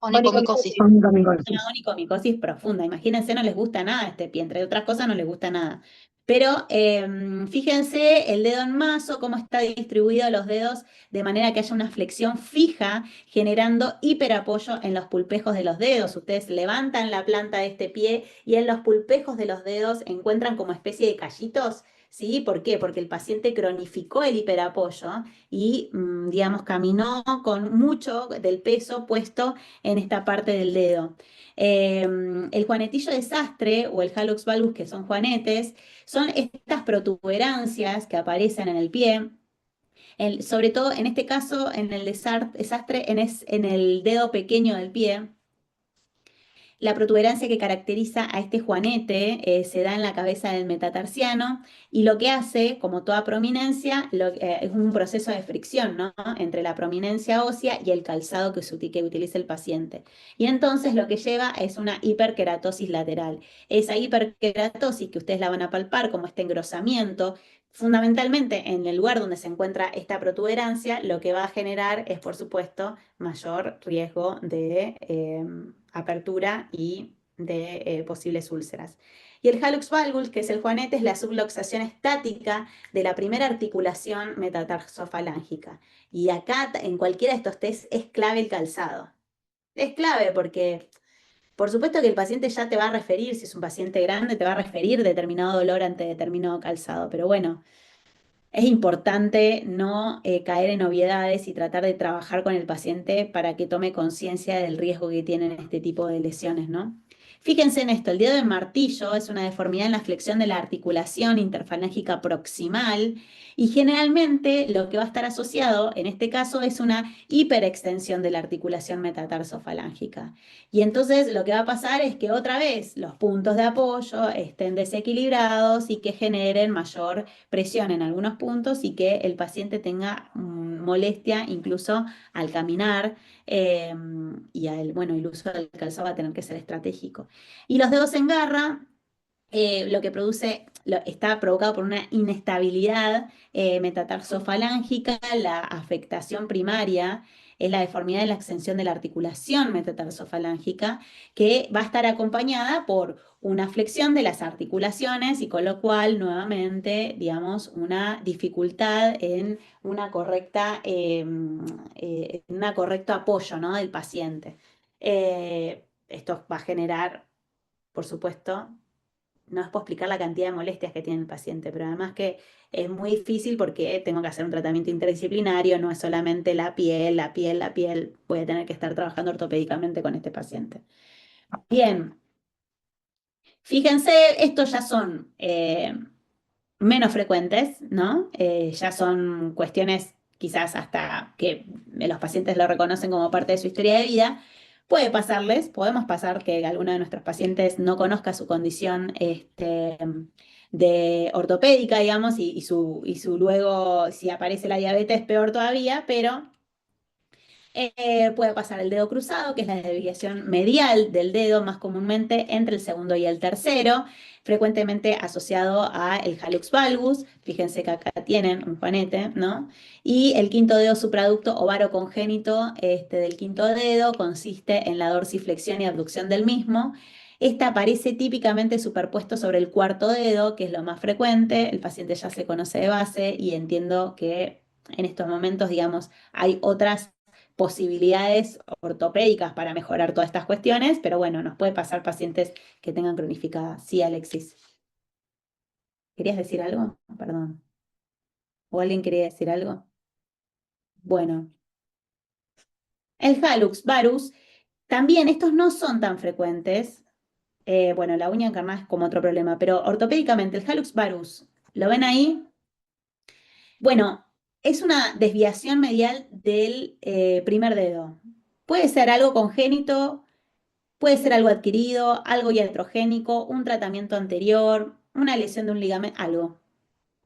Onicomicosis. Una onicomicosis profunda. Imagínense, no les gusta nada este pie, entre otras cosas no les gusta nada. Pero fíjense el dedo en mazo, cómo está distribuido los dedos de manera que haya una flexión fija, generando hiperapoyo en los pulpejos de los dedos. Ustedes levantan la planta de este pie y en los pulpejos de los dedos encuentran como especie de callitos. ¿Sí? ¿Por qué? Porque el paciente cronificó el hiperapoyo y, digamos, caminó con mucho del peso puesto en esta parte del dedo. El juanetillo de sastre o el hallux valgus, que son juanetes, son estas protuberancias que aparecen en el pie, sobre todo en este caso en el desastre, en el dedo pequeño del pie. La protuberancia que caracteriza a este juanete se da en la cabeza del metatarsiano y lo que hace, como toda prominencia, es un proceso de fricción, ¿no? Entre la prominencia ósea y el calzado que utiliza el paciente. Y entonces lo que lleva es una hiperkeratosis lateral. Esa hiperkeratosis que ustedes la van a palpar como este engrosamiento, fundamentalmente en el lugar donde se encuentra esta protuberancia, lo que va a generar es, por supuesto, mayor riesgo de apertura y de posibles úlceras. Y el hallux valgus, que es el juanete, es la subluxación estática de la primera articulación metatarsofalángica. Y acá, en cualquiera de estos test, es clave el calzado. Es clave porque, por supuesto que el paciente ya te va a referir, si es un paciente grande, te va a referir determinado dolor ante determinado calzado. Pero bueno, es importante no caer en obviedades y tratar de trabajar con el paciente para que tome conciencia del riesgo que tienen este tipo de lesiones, ¿no? Fíjense en esto, el dedo de martillo es una deformidad en la flexión de la articulación interfalángica proximal y generalmente lo que va a estar asociado en este caso es una hiperextensión de la articulación metatarsofalángica. Y entonces lo que va a pasar es que otra vez los puntos de apoyo estén desequilibrados y que generen mayor presión en algunos puntos y que el paciente tenga molestia incluso al caminar y bueno, el uso del calzado va a tener que ser estratégico. Y los dedos en garra, lo que produce, está provocado por una inestabilidad metatarsofalángica, la afectación primaria es la deformidad de la extensión de la articulación metatarsofalángica, que va a estar acompañada por una flexión de las articulaciones y con lo cual, nuevamente, digamos, una dificultad en una correcto apoyo, ¿no?, del paciente. Esto va a generar, por supuesto, no os puedo explicar la cantidad de molestias que tiene el paciente, pero además que es muy difícil porque tengo que hacer un tratamiento interdisciplinario, no es solamente la piel, voy a tener que estar trabajando ortopédicamente con este paciente. Bien, fíjense, estos ya son menos frecuentes, ¿no? Ya son cuestiones quizás hasta que los pacientes lo reconocen como parte de su historia de vida. Puede pasarles, podemos pasar que alguno de nuestros pacientes no conozca su condición de ortopédica, digamos, y su luego, si aparece la diabetes, peor todavía, pero puede pasar el dedo cruzado, que es la desviación medial del dedo, más comúnmente entre el segundo y el tercero, frecuentemente asociado a el hallux valgus. Fíjense que acá tienen un juanete, ¿no? Y el quinto dedo supraducto o varo congénito del quinto dedo consiste en la dorsiflexión y abducción del mismo. Esta aparece típicamente superpuesto sobre el cuarto dedo, que es lo más frecuente. El paciente ya se conoce de base y entiendo que en estos momentos, digamos, hay otras posibilidades ortopédicas para mejorar todas estas cuestiones, pero bueno, nos puede pasar pacientes que tengan cronificada. Sí, Alexis. ¿Querías decir algo? Perdón. ¿O alguien quería decir algo? Bueno. El hallux varus, también estos no son tan frecuentes. Bueno, la uña encarnada es como otro problema, pero ortopédicamente el hallux varus, ¿lo ven ahí? Bueno, es una desviación medial del primer dedo. Puede ser algo congénito, puede ser algo adquirido, algo iatrogénico, un tratamiento anterior, una lesión de un ligamento, algo.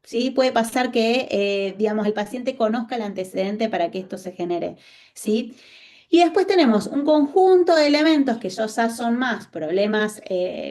¿Sí? Puede pasar que, digamos, el paciente conozca el antecedente para que esto se genere. ¿Sí? Y después tenemos un conjunto de elementos que ya son más problemas,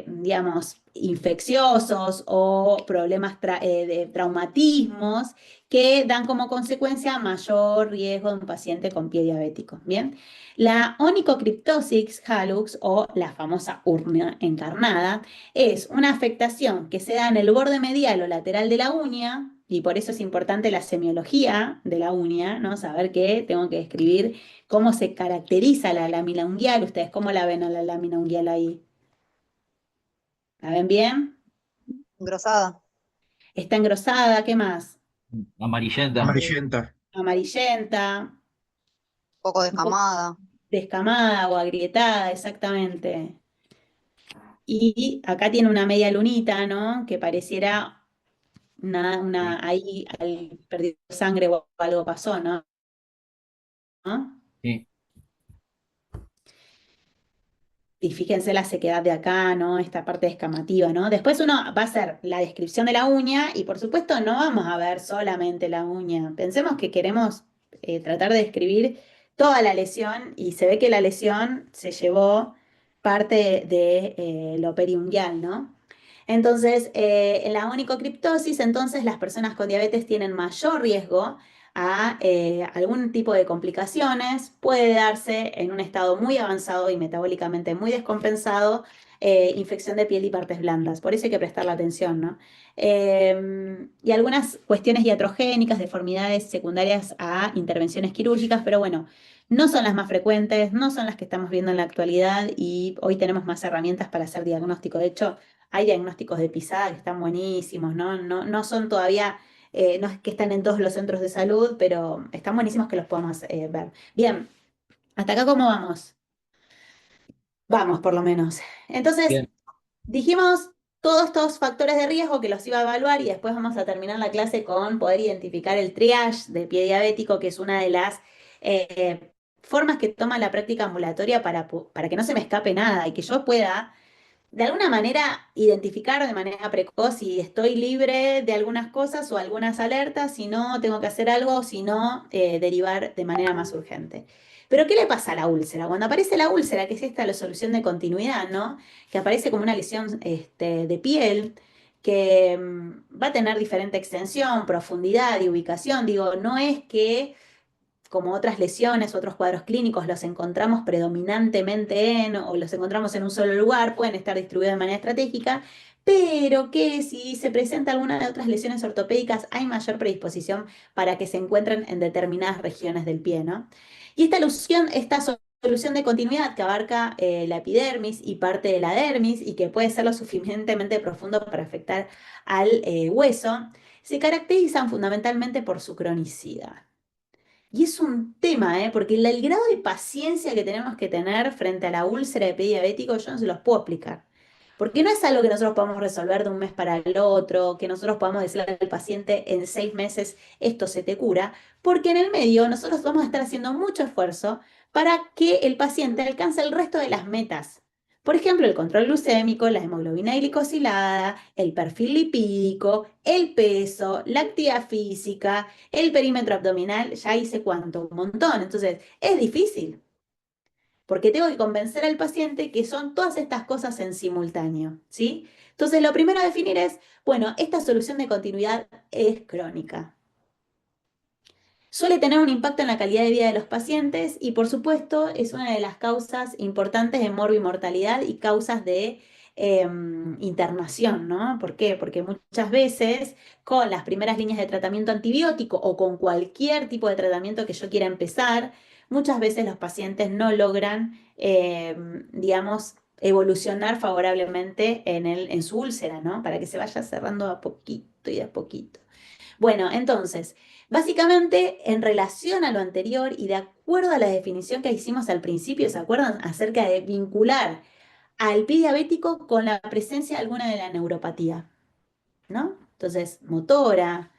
digamos, infecciosos o problemas de traumatismos que dan como consecuencia mayor riesgo de un paciente con pie diabético. Bien, la onicocriptosis hallux o la famosa urna encarnada es una afectación que se da en el borde medial o lateral de la uña y por eso es importante la semiología de la uña, ¿no? Saber que tengo que describir cómo se caracteriza la lámina unguial. ¿Ustedes cómo la ven a la lámina unguial ahí? ¿La ven bien? Engrosada. Está engrosada, ¿qué más? Amarillenta. Amarillenta. Amarillenta, Poco un poco descamada. descamada o agrietada, exactamente. Y acá tiene una media lunita, ¿no? Que pareciera ahí perdió sangre o algo pasó, ¿no? ¿No? Sí. Y fíjense la sequedad de acá, ¿no? Esta parte descamativa, ¿no? Después uno va a hacer la descripción de la uña y por supuesto no vamos a ver solamente la uña. Pensemos que queremos tratar de describir toda la lesión y se ve que la lesión se llevó parte de lo periunguial, ¿no? Entonces, en la onicocriptosis, entonces las personas con diabetes tienen mayor riesgo a algún tipo de complicaciones, puede darse en un estado muy avanzado y metabólicamente muy descompensado, infección de piel y partes blandas. Por eso hay que prestarle atención, ¿no? Y algunas cuestiones iatrogénicas, deformidades secundarias a intervenciones quirúrgicas, pero bueno, no son las más frecuentes, no son las que estamos viendo en la actualidad y hoy tenemos más herramientas para hacer diagnóstico. De hecho, hay diagnósticos de pisada que están buenísimos, ¿no? No son todavía no es que están en todos los centros de salud, pero están buenísimos que los podamos ver. Bien, ¿hasta acá cómo vamos? Vamos, por lo menos. Entonces, Bien, dijimos todos estos factores de riesgo que los iba a evaluar y después vamos a terminar la clase con poder identificar el triage de pie diabético, que es una de las formas que toma la práctica ambulatoria para que no se me escape nada y que yo pueda de alguna manera identificar de manera precoz si estoy libre de algunas cosas o algunas alertas, si no tengo que hacer algo, si no derivar de manera más urgente. Pero ¿qué le pasa a la úlcera? Cuando aparece la úlcera, que es esta la solución de continuidad, ¿no? Que aparece como una lesión de piel, que va a tener diferente extensión, profundidad y ubicación. Digo, no es que como otras lesiones, otros cuadros clínicos, los encontramos predominantemente o los encontramos en un solo lugar, pueden estar distribuidos de manera estratégica, pero que si se presenta alguna de otras lesiones ortopédicas, hay mayor predisposición para que se encuentren en determinadas regiones del pie, ¿no? Y esta solución de continuidad que abarca la epidermis y parte de la dermis y que puede ser lo suficientemente profundo para afectar al hueso, se caracterizan fundamentalmente por su cronicidad. Y es un tema, ¿eh? Porque el grado de paciencia que tenemos que tener frente a la úlcera de pie diabético, yo no se los puedo explicar. Porque no es algo que nosotros podamos resolver de un mes para el otro, que nosotros podamos decirle al paciente en 6 meses esto se te cura, porque en el medio nosotros vamos a estar haciendo mucho esfuerzo para que el paciente alcance el resto de las metas. Por ejemplo, el control glucémico, la hemoglobina glicosilada, el perfil lipídico, el peso, la actividad física, el perímetro abdominal, ya hice cuánto, un montón. Entonces, es difícil, porque tengo que convencer al paciente que son todas estas cosas en simultáneo, ¿sí? Entonces, lo primero a definir es, bueno, esta solución de continuidad es crónica. Suele tener un impacto en la calidad de vida de los pacientes y, por supuesto, es una de las causas importantes de morbimortalidad y causas de internación, ¿no? ¿Por qué? Porque muchas veces con las primeras líneas de tratamiento antibiótico o con cualquier tipo de tratamiento que yo quiera empezar, muchas veces los pacientes no logran, digamos, evolucionar favorablemente en su úlcera, ¿no? Para que se vaya cerrando a poquito y de a poquito. Bueno, entonces, básicamente en relación a lo anterior y de acuerdo a la definición que hicimos al principio, ¿se acuerdan? Acerca de vincular al pie diabético con la presencia alguna de la neuropatía, ¿no? Entonces, motora,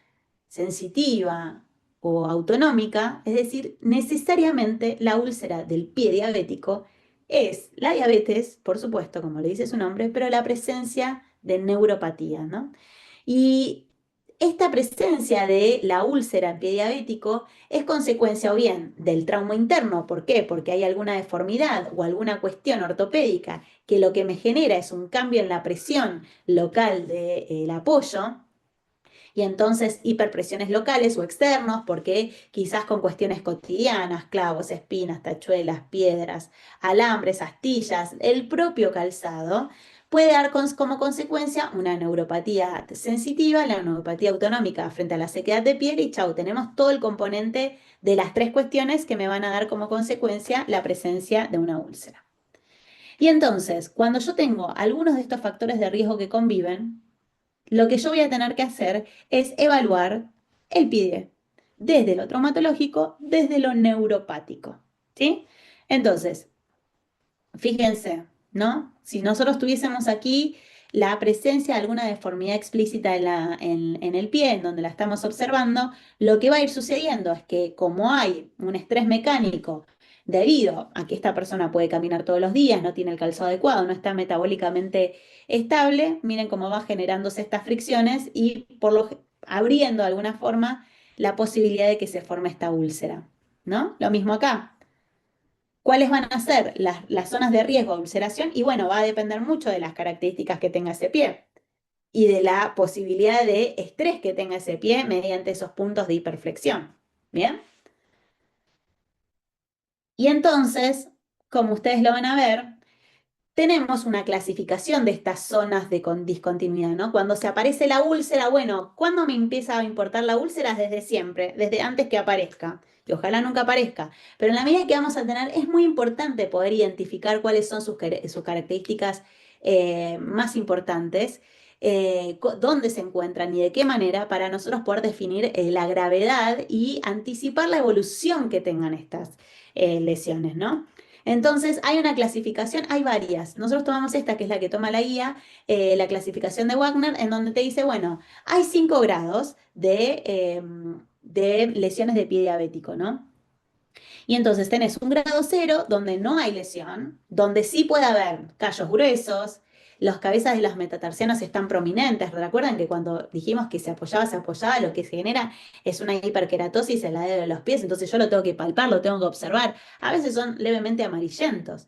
sensitiva o autonómica, es decir, necesariamente la úlcera del pie diabético es la diabetes, por supuesto, como le dice su nombre, pero la presencia de neuropatía, ¿no? Y esta presencia de la úlcera en pie diabético es consecuencia o bien del trauma interno. ¿Por qué? Porque hay alguna deformidad o alguna cuestión ortopédica que lo que me genera es un cambio en la presión local del apoyo y entonces hiperpresiones locales o externos, porque quizás con cuestiones cotidianas, clavos, espinas, tachuelas, piedras, alambres, astillas, el propio calzado, puede dar como consecuencia una neuropatía sensitiva, la neuropatía autonómica frente a la sequedad de piel y chau, tenemos todo el componente de las tres cuestiones que me van a dar como consecuencia la presencia de una úlcera. Y entonces, cuando yo tengo algunos de estos factores de riesgo que conviven, lo que yo voy a tener que hacer es evaluar el PIDE desde lo traumatológico, desde lo neuropático, ¿sí? Entonces, fíjense, ¿no? Si nosotros tuviésemos aquí la presencia de alguna deformidad explícita en el pie, en donde la estamos observando, lo que va a ir sucediendo es que como hay un estrés mecánico debido a que esta persona puede caminar todos los días, no tiene el calzado adecuado, no está metabólicamente estable, miren cómo va generándose estas fricciones y abriendo de alguna forma la posibilidad de que se forme esta úlcera, ¿no? Lo mismo acá. ¿Cuáles van a ser las zonas de riesgo de ulceración? Y bueno, va a depender mucho de las características que tenga ese pie y de la posibilidad de estrés que tenga ese pie mediante esos puntos de hiperflexión. ¿Bien? Y entonces, como ustedes lo van a ver, tenemos una clasificación de estas zonas de discontinuidad, ¿no? Cuando se aparece la úlcera, bueno, ¿cuándo me empieza a importar la úlcera? Desde siempre, desde antes que aparezca. Y ojalá nunca aparezca. Pero en la medida que vamos a tener, es muy importante poder identificar cuáles son sus características más importantes, dónde se encuentran y de qué manera para nosotros poder definir la gravedad y anticipar la evolución que tengan estas lesiones, ¿no? Entonces, hay una clasificación, hay varias. Nosotros tomamos esta, que es la que toma la guía, la clasificación de Wagner, en donde te dice, bueno, hay 5 grados de lesiones de pie diabético, ¿no? Y entonces tenés un grado 0 donde no hay lesión, donde sí puede haber callos gruesos, las cabezas de las metatarsianas están prominentes. Recuerden que cuando dijimos que se apoyaba, lo que se genera es una hiperkeratosis en la dedo de los pies, entonces yo lo tengo que palpar, lo tengo que observar. A veces son levemente amarillentos.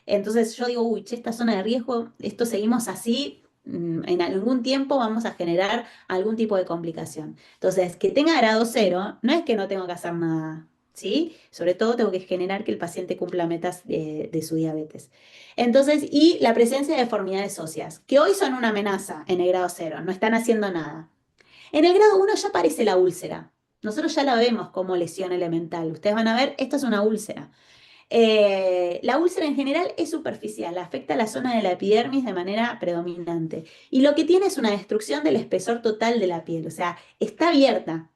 Entonces yo digo, uy, che, esta zona de riesgo, esto seguimos así, en algún tiempo vamos a generar algún tipo de complicación. Entonces, que tenga grado 0, no es que no tengo que hacer nada, ¿sí? Sobre todo tengo que generar que el paciente cumpla metas de su diabetes. Entonces, y la presencia de deformidades óseas, que hoy son una amenaza en el grado 0, no están haciendo nada. En el grado 1 ya aparece la úlcera. Nosotros ya la vemos como lesión elemental. Ustedes van a ver, esto es una úlcera. La úlcera en general es superficial, afecta a la zona de la epidermis de manera predominante. Y lo que tiene es una destrucción del espesor total de la piel, o sea, está abierta.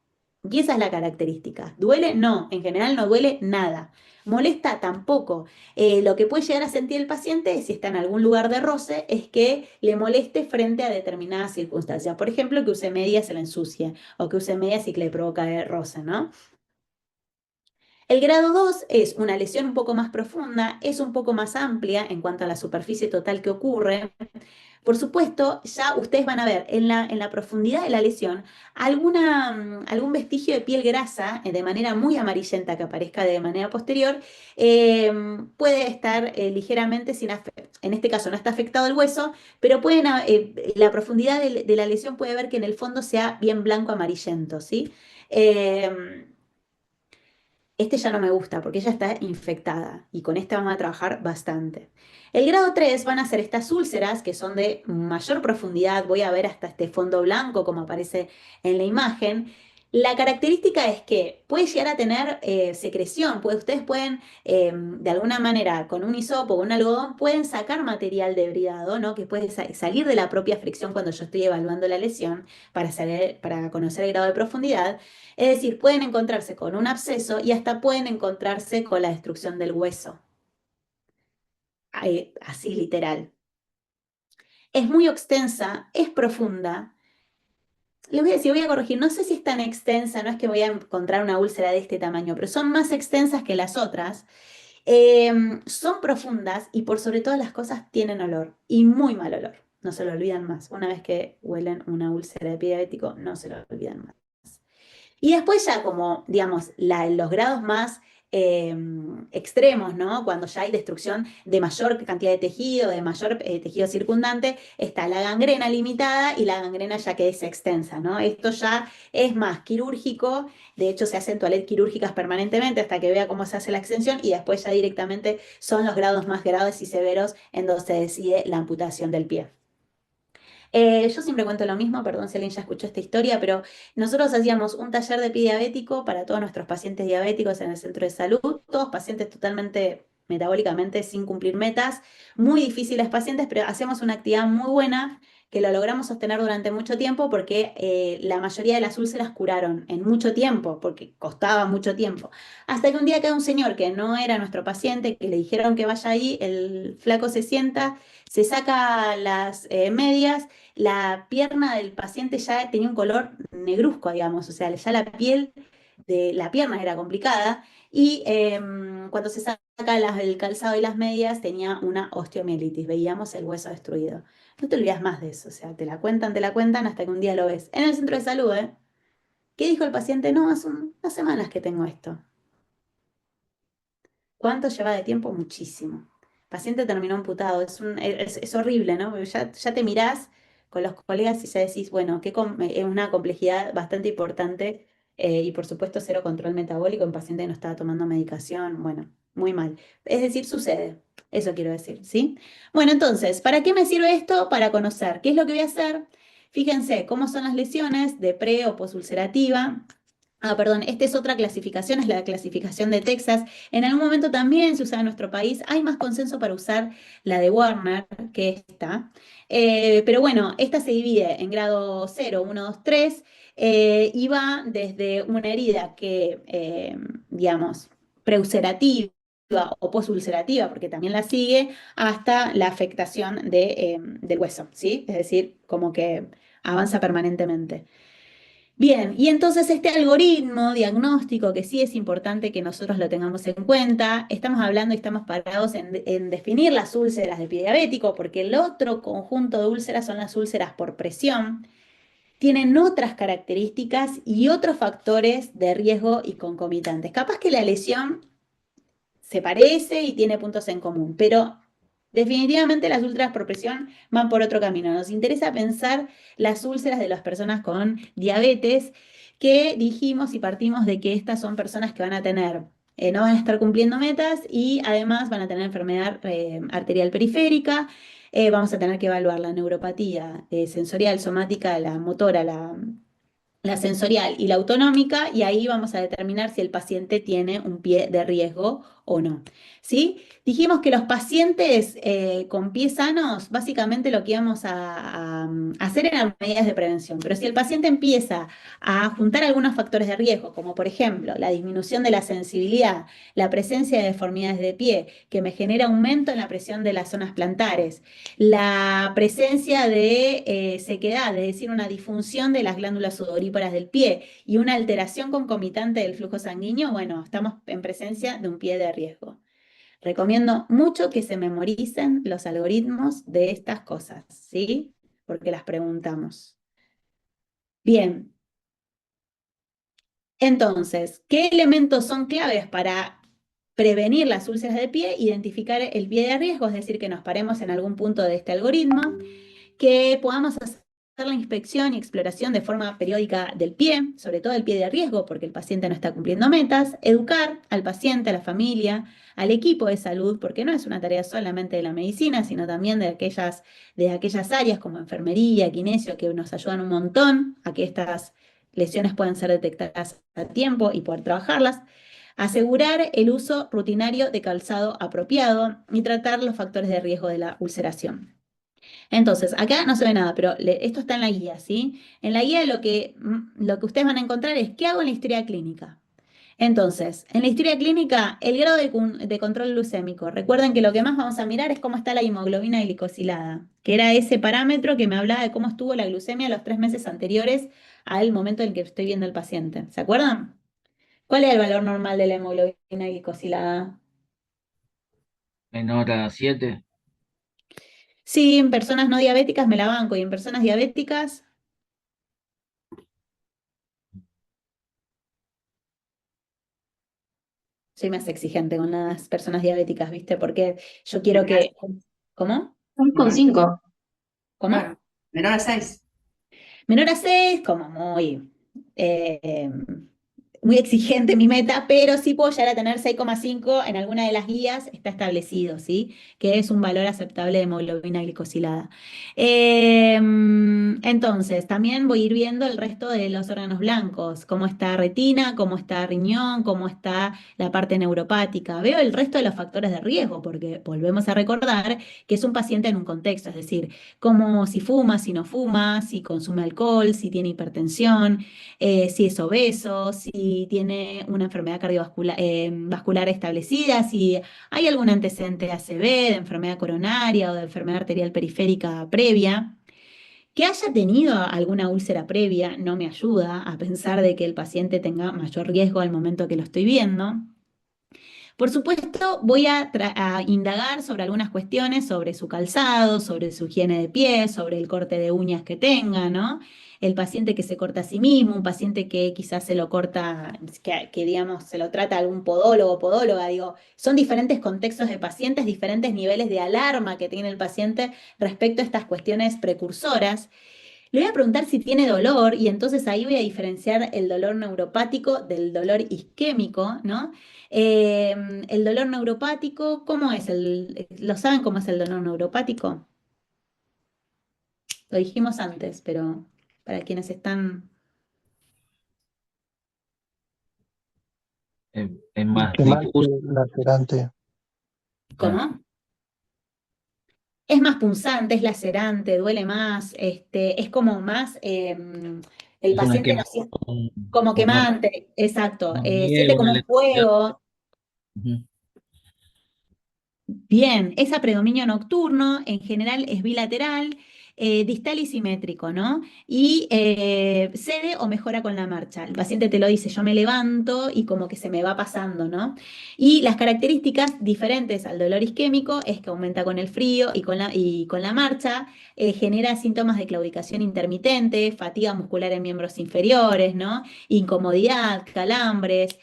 Y esa es la característica. ¿Duele? No, en general no duele nada. ¿Molesta? Tampoco. Lo que puede llegar a sentir el paciente, si está en algún lugar de roce, es que le moleste frente a determinadas circunstancias. Por ejemplo, que use medias se la ensucie, o que use medias y que le provoca roce, ¿no? El grado 2 es una lesión un poco más profunda, es un poco más amplia en cuanto a la superficie total que ocurre. Por supuesto, ya ustedes van a ver en la profundidad de la lesión algún vestigio de piel grasa de manera muy amarillenta que aparezca de manera posterior. Puede estar ligeramente en este caso no está afectado el hueso, pero la profundidad de la lesión puede ver que en el fondo sea bien blanco amarillento, ¿sí? Eh, este ya no me gusta porque ella está infectada y con esta vamos a trabajar bastante. El grado 3 van a ser estas úlceras que son de mayor profundidad. Voy a ver hasta este fondo blanco como aparece en la imagen. La característica es que puede llegar a tener secreción. Ustedes pueden, de alguna manera, con un hisopo o un algodón, pueden sacar material debridado, ¿no? Que puede salir de la propia fricción cuando yo estoy evaluando la lesión para conocer el grado de profundidad. Es decir, pueden encontrarse con un absceso y hasta pueden encontrarse con la destrucción del hueso. Así literal. Es muy extensa, es profunda. Les voy a decir, voy a corregir, no sé si es tan extensa, no es que voy a encontrar una úlcera de este tamaño, pero son más extensas que las otras. Son profundas y por sobre todas las cosas tienen olor y muy mal olor. No se lo olvidan más. Una vez que huelen una úlcera de pie diabético, no se lo olvidan más. Y después ya como, digamos, los grados más extremos, ¿no? Cuando ya hay destrucción de mayor cantidad de tejido, de mayor tejido circundante, está la gangrena limitada y la gangrena ya que es extensa, ¿no? Esto ya es más quirúrgico, de hecho se hacen toaletas quirúrgicas permanentemente hasta que vea cómo se hace la extensión y después ya directamente son los grados más graves y severos en donde se decide la amputación del pie. Yo siempre cuento lo mismo, perdón si alguien ya escuchó esta historia, pero nosotros hacíamos un taller de pie diabético para todos nuestros pacientes diabéticos en el centro de salud, todos pacientes totalmente metabólicamente sin cumplir metas, muy difíciles pacientes, pero hacemos una actividad muy buena que lo logramos sostener durante mucho tiempo porque la mayoría de las úlceras curaron en mucho tiempo, porque costaba mucho tiempo. Hasta que un día queda un señor que no era nuestro paciente, que le dijeron que vaya ahí, el flaco se sienta, se saca las medias, la pierna del paciente ya tenía un color negruzco, digamos, o sea, ya la piel de la pierna era complicada y cuando se saca el calzado y las medias tenía una osteomielitis, veíamos el hueso destruido. No te olvidas más de eso, o sea, te la cuentan hasta que un día lo ves. En el centro de salud, ¿eh? ¿Qué dijo el paciente? No, hace unas semanas que tengo esto. ¿Cuánto lleva de tiempo? Muchísimo. El paciente terminó amputado. Es horrible, ¿no? Porque ya te mirás con los colegas y ya decís, bueno, es una complejidad bastante importante y por supuesto cero control metabólico en paciente que no estaba tomando medicación. Bueno, muy mal. Es decir, sucede. Eso quiero decir, ¿sí? Bueno, entonces, ¿para qué me sirve esto? Para conocer qué es lo que voy a hacer. Fíjense cómo son las lesiones de pre o posulcerativa. Ah, perdón, esta es otra clasificación, es la clasificación de Texas. En algún momento también se usa en nuestro país. Hay más consenso para usar la de Warner que esta. Pero bueno, esta se divide en grado 0, 1, 2, 3 y va desde una herida que, digamos, preulcerativa o posulcerativa, porque también la sigue, hasta la afectación del hueso, ¿sí? Es decir, como que avanza permanentemente. Bien, y entonces este algoritmo diagnóstico, que sí es importante que nosotros lo tengamos en cuenta, estamos hablando y estamos parados en definir las úlceras del pie diabético, porque el otro conjunto de úlceras son las úlceras por presión, tienen otras características y otros factores de riesgo y concomitantes. Capaz que la lesión se parece y tiene puntos en común, pero definitivamente las úlceras por presión van por otro camino. Nos interesa pensar las úlceras de las personas con diabetes, que dijimos y partimos de que estas son personas que van a tener, no van a estar cumpliendo metas y además van a tener enfermedad arterial periférica. Vamos a tener que evaluar la neuropatía sensorial, somática, la motora, la sensorial y la autonómica, y ahí vamos a determinar si el paciente tiene un pie de riesgo o no. ¿Sí? Dijimos que los pacientes con pies sanos, básicamente lo que íbamos a hacer eran medidas de prevención, pero si el paciente empieza a juntar algunos factores de riesgo, como por ejemplo la disminución de la sensibilidad, la presencia de deformidades de pie, que me genera aumento en la presión de las zonas plantares, la presencia de sequedad, es decir, una disfunción de las glándulas sudoríparas del pie y una alteración concomitante del flujo sanguíneo, bueno, estamos en presencia de un pie de riesgo. Recomiendo mucho que se memoricen los algoritmos de estas cosas, ¿sí? Porque las preguntamos. Bien. Entonces, ¿qué elementos son claves para prevenir las úlceras de pie? Identificar el pie de riesgo, es decir, que nos paremos en algún punto de este algoritmo, que podamos hacer la inspección y exploración de forma periódica del pie, sobre todo el pie de riesgo, porque el paciente no está cumpliendo metas, educar al paciente, a la familia, al equipo de salud, porque no es una tarea solamente de la medicina, sino también de aquellas áreas como enfermería, kinesio, que nos ayudan un montón a que estas lesiones puedan ser detectadas a tiempo y poder trabajarlas. Asegurar el uso rutinario de calzado apropiado y tratar los factores de riesgo de la ulceración. Entonces, acá no se ve nada, pero esto está en la guía, ¿sí? En la guía lo que ustedes van a encontrar es qué hago en la historia clínica. Entonces, en la historia clínica, el grado de control glucémico. Recuerden que lo que más vamos a mirar es cómo está la hemoglobina glicosilada, que era ese parámetro que me hablaba de cómo estuvo la glucemia los 3 meses anteriores al momento en el que estoy viendo al paciente. ¿Se acuerdan? ¿Cuál es el valor normal de la hemoglobina glicosilada? menor a 7. Sí, en personas no diabéticas me la banco y en personas diabéticas soy más exigente con las personas diabéticas, ¿viste? Porque yo quiero que... ¿Cómo? 6,5. ¿Cómo? Claro. Menor a 6. Menor a 6, como eh, muy exigente mi meta, pero sí puedo llegar a tener 6,5 en alguna de las guías, está establecido, ¿sí? Que es un valor aceptable de hemoglobina glicosilada. Entonces, también voy a ir viendo el resto de los órganos blancos, cómo está retina, cómo está riñón, cómo está la parte neuropática. Veo el resto de los factores de riesgo, porque volvemos a recordar que es un paciente en un contexto, es decir, como si fuma, si no fuma, si consume alcohol, si tiene hipertensión, si es obeso, si tiene una enfermedad cardiovascular vascular establecida, si hay algún antecedente de ACV, de enfermedad coronaria o de enfermedad arterial periférica previa. Que haya tenido alguna úlcera previa no me ayuda a pensar de que el paciente tenga mayor riesgo al momento que lo estoy viendo. Por supuesto, voy a indagar sobre algunas cuestiones, sobre su calzado, sobre su higiene de pies, sobre el corte de uñas que tenga, ¿no? El paciente que se corta a sí mismo, un paciente que quizás se lo corta, digamos, se lo trata algún podólogo o podóloga, digo, son diferentes contextos de pacientes, diferentes niveles de alarma que tiene el paciente respecto a estas cuestiones precursoras. Le voy a preguntar si tiene dolor y entonces ahí voy a diferenciar el dolor neuropático del dolor isquémico, ¿no? El dolor neuropático, ¿cómo es? ¿Lo saben cómo es el dolor neuropático? Lo dijimos antes, pero para quienes están... Es más Isquemante, difuso. lacerante. ¿Cómo? Es más punzante, es lacerante, duele más, es como más... el Es una paciente lo siente como con más, quemante, exacto, más miedo, siente como una un electricidad. fuego. Ujú. Bien, es a predominio nocturno, en general es bilateral, distal y simétrico, ¿no? Y cede o mejora con la marcha. El paciente te lo dice, yo me levanto y como que se me va pasando, ¿no? Y las características diferentes al dolor isquémico es que aumenta con el frío y con la marcha, genera síntomas de claudicación intermitente, fatiga muscular en miembros inferiores, ¿no? Incomodidad, calambres,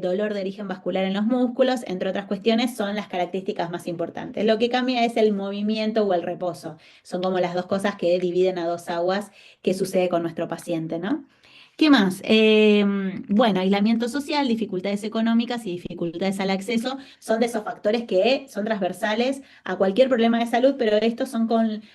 dolor de origen vascular en los músculos, entre otras cuestiones, son las características más importantes. Lo que cambia es el movimiento o el reposo. Son como las dos cosas que dividen a dos aguas que sucede con nuestro paciente, ¿no? ¿Qué más? Bueno, aislamiento social, dificultades económicas y dificultades al acceso son de esos factores que son transversales a cualquier problema de salud, pero estos son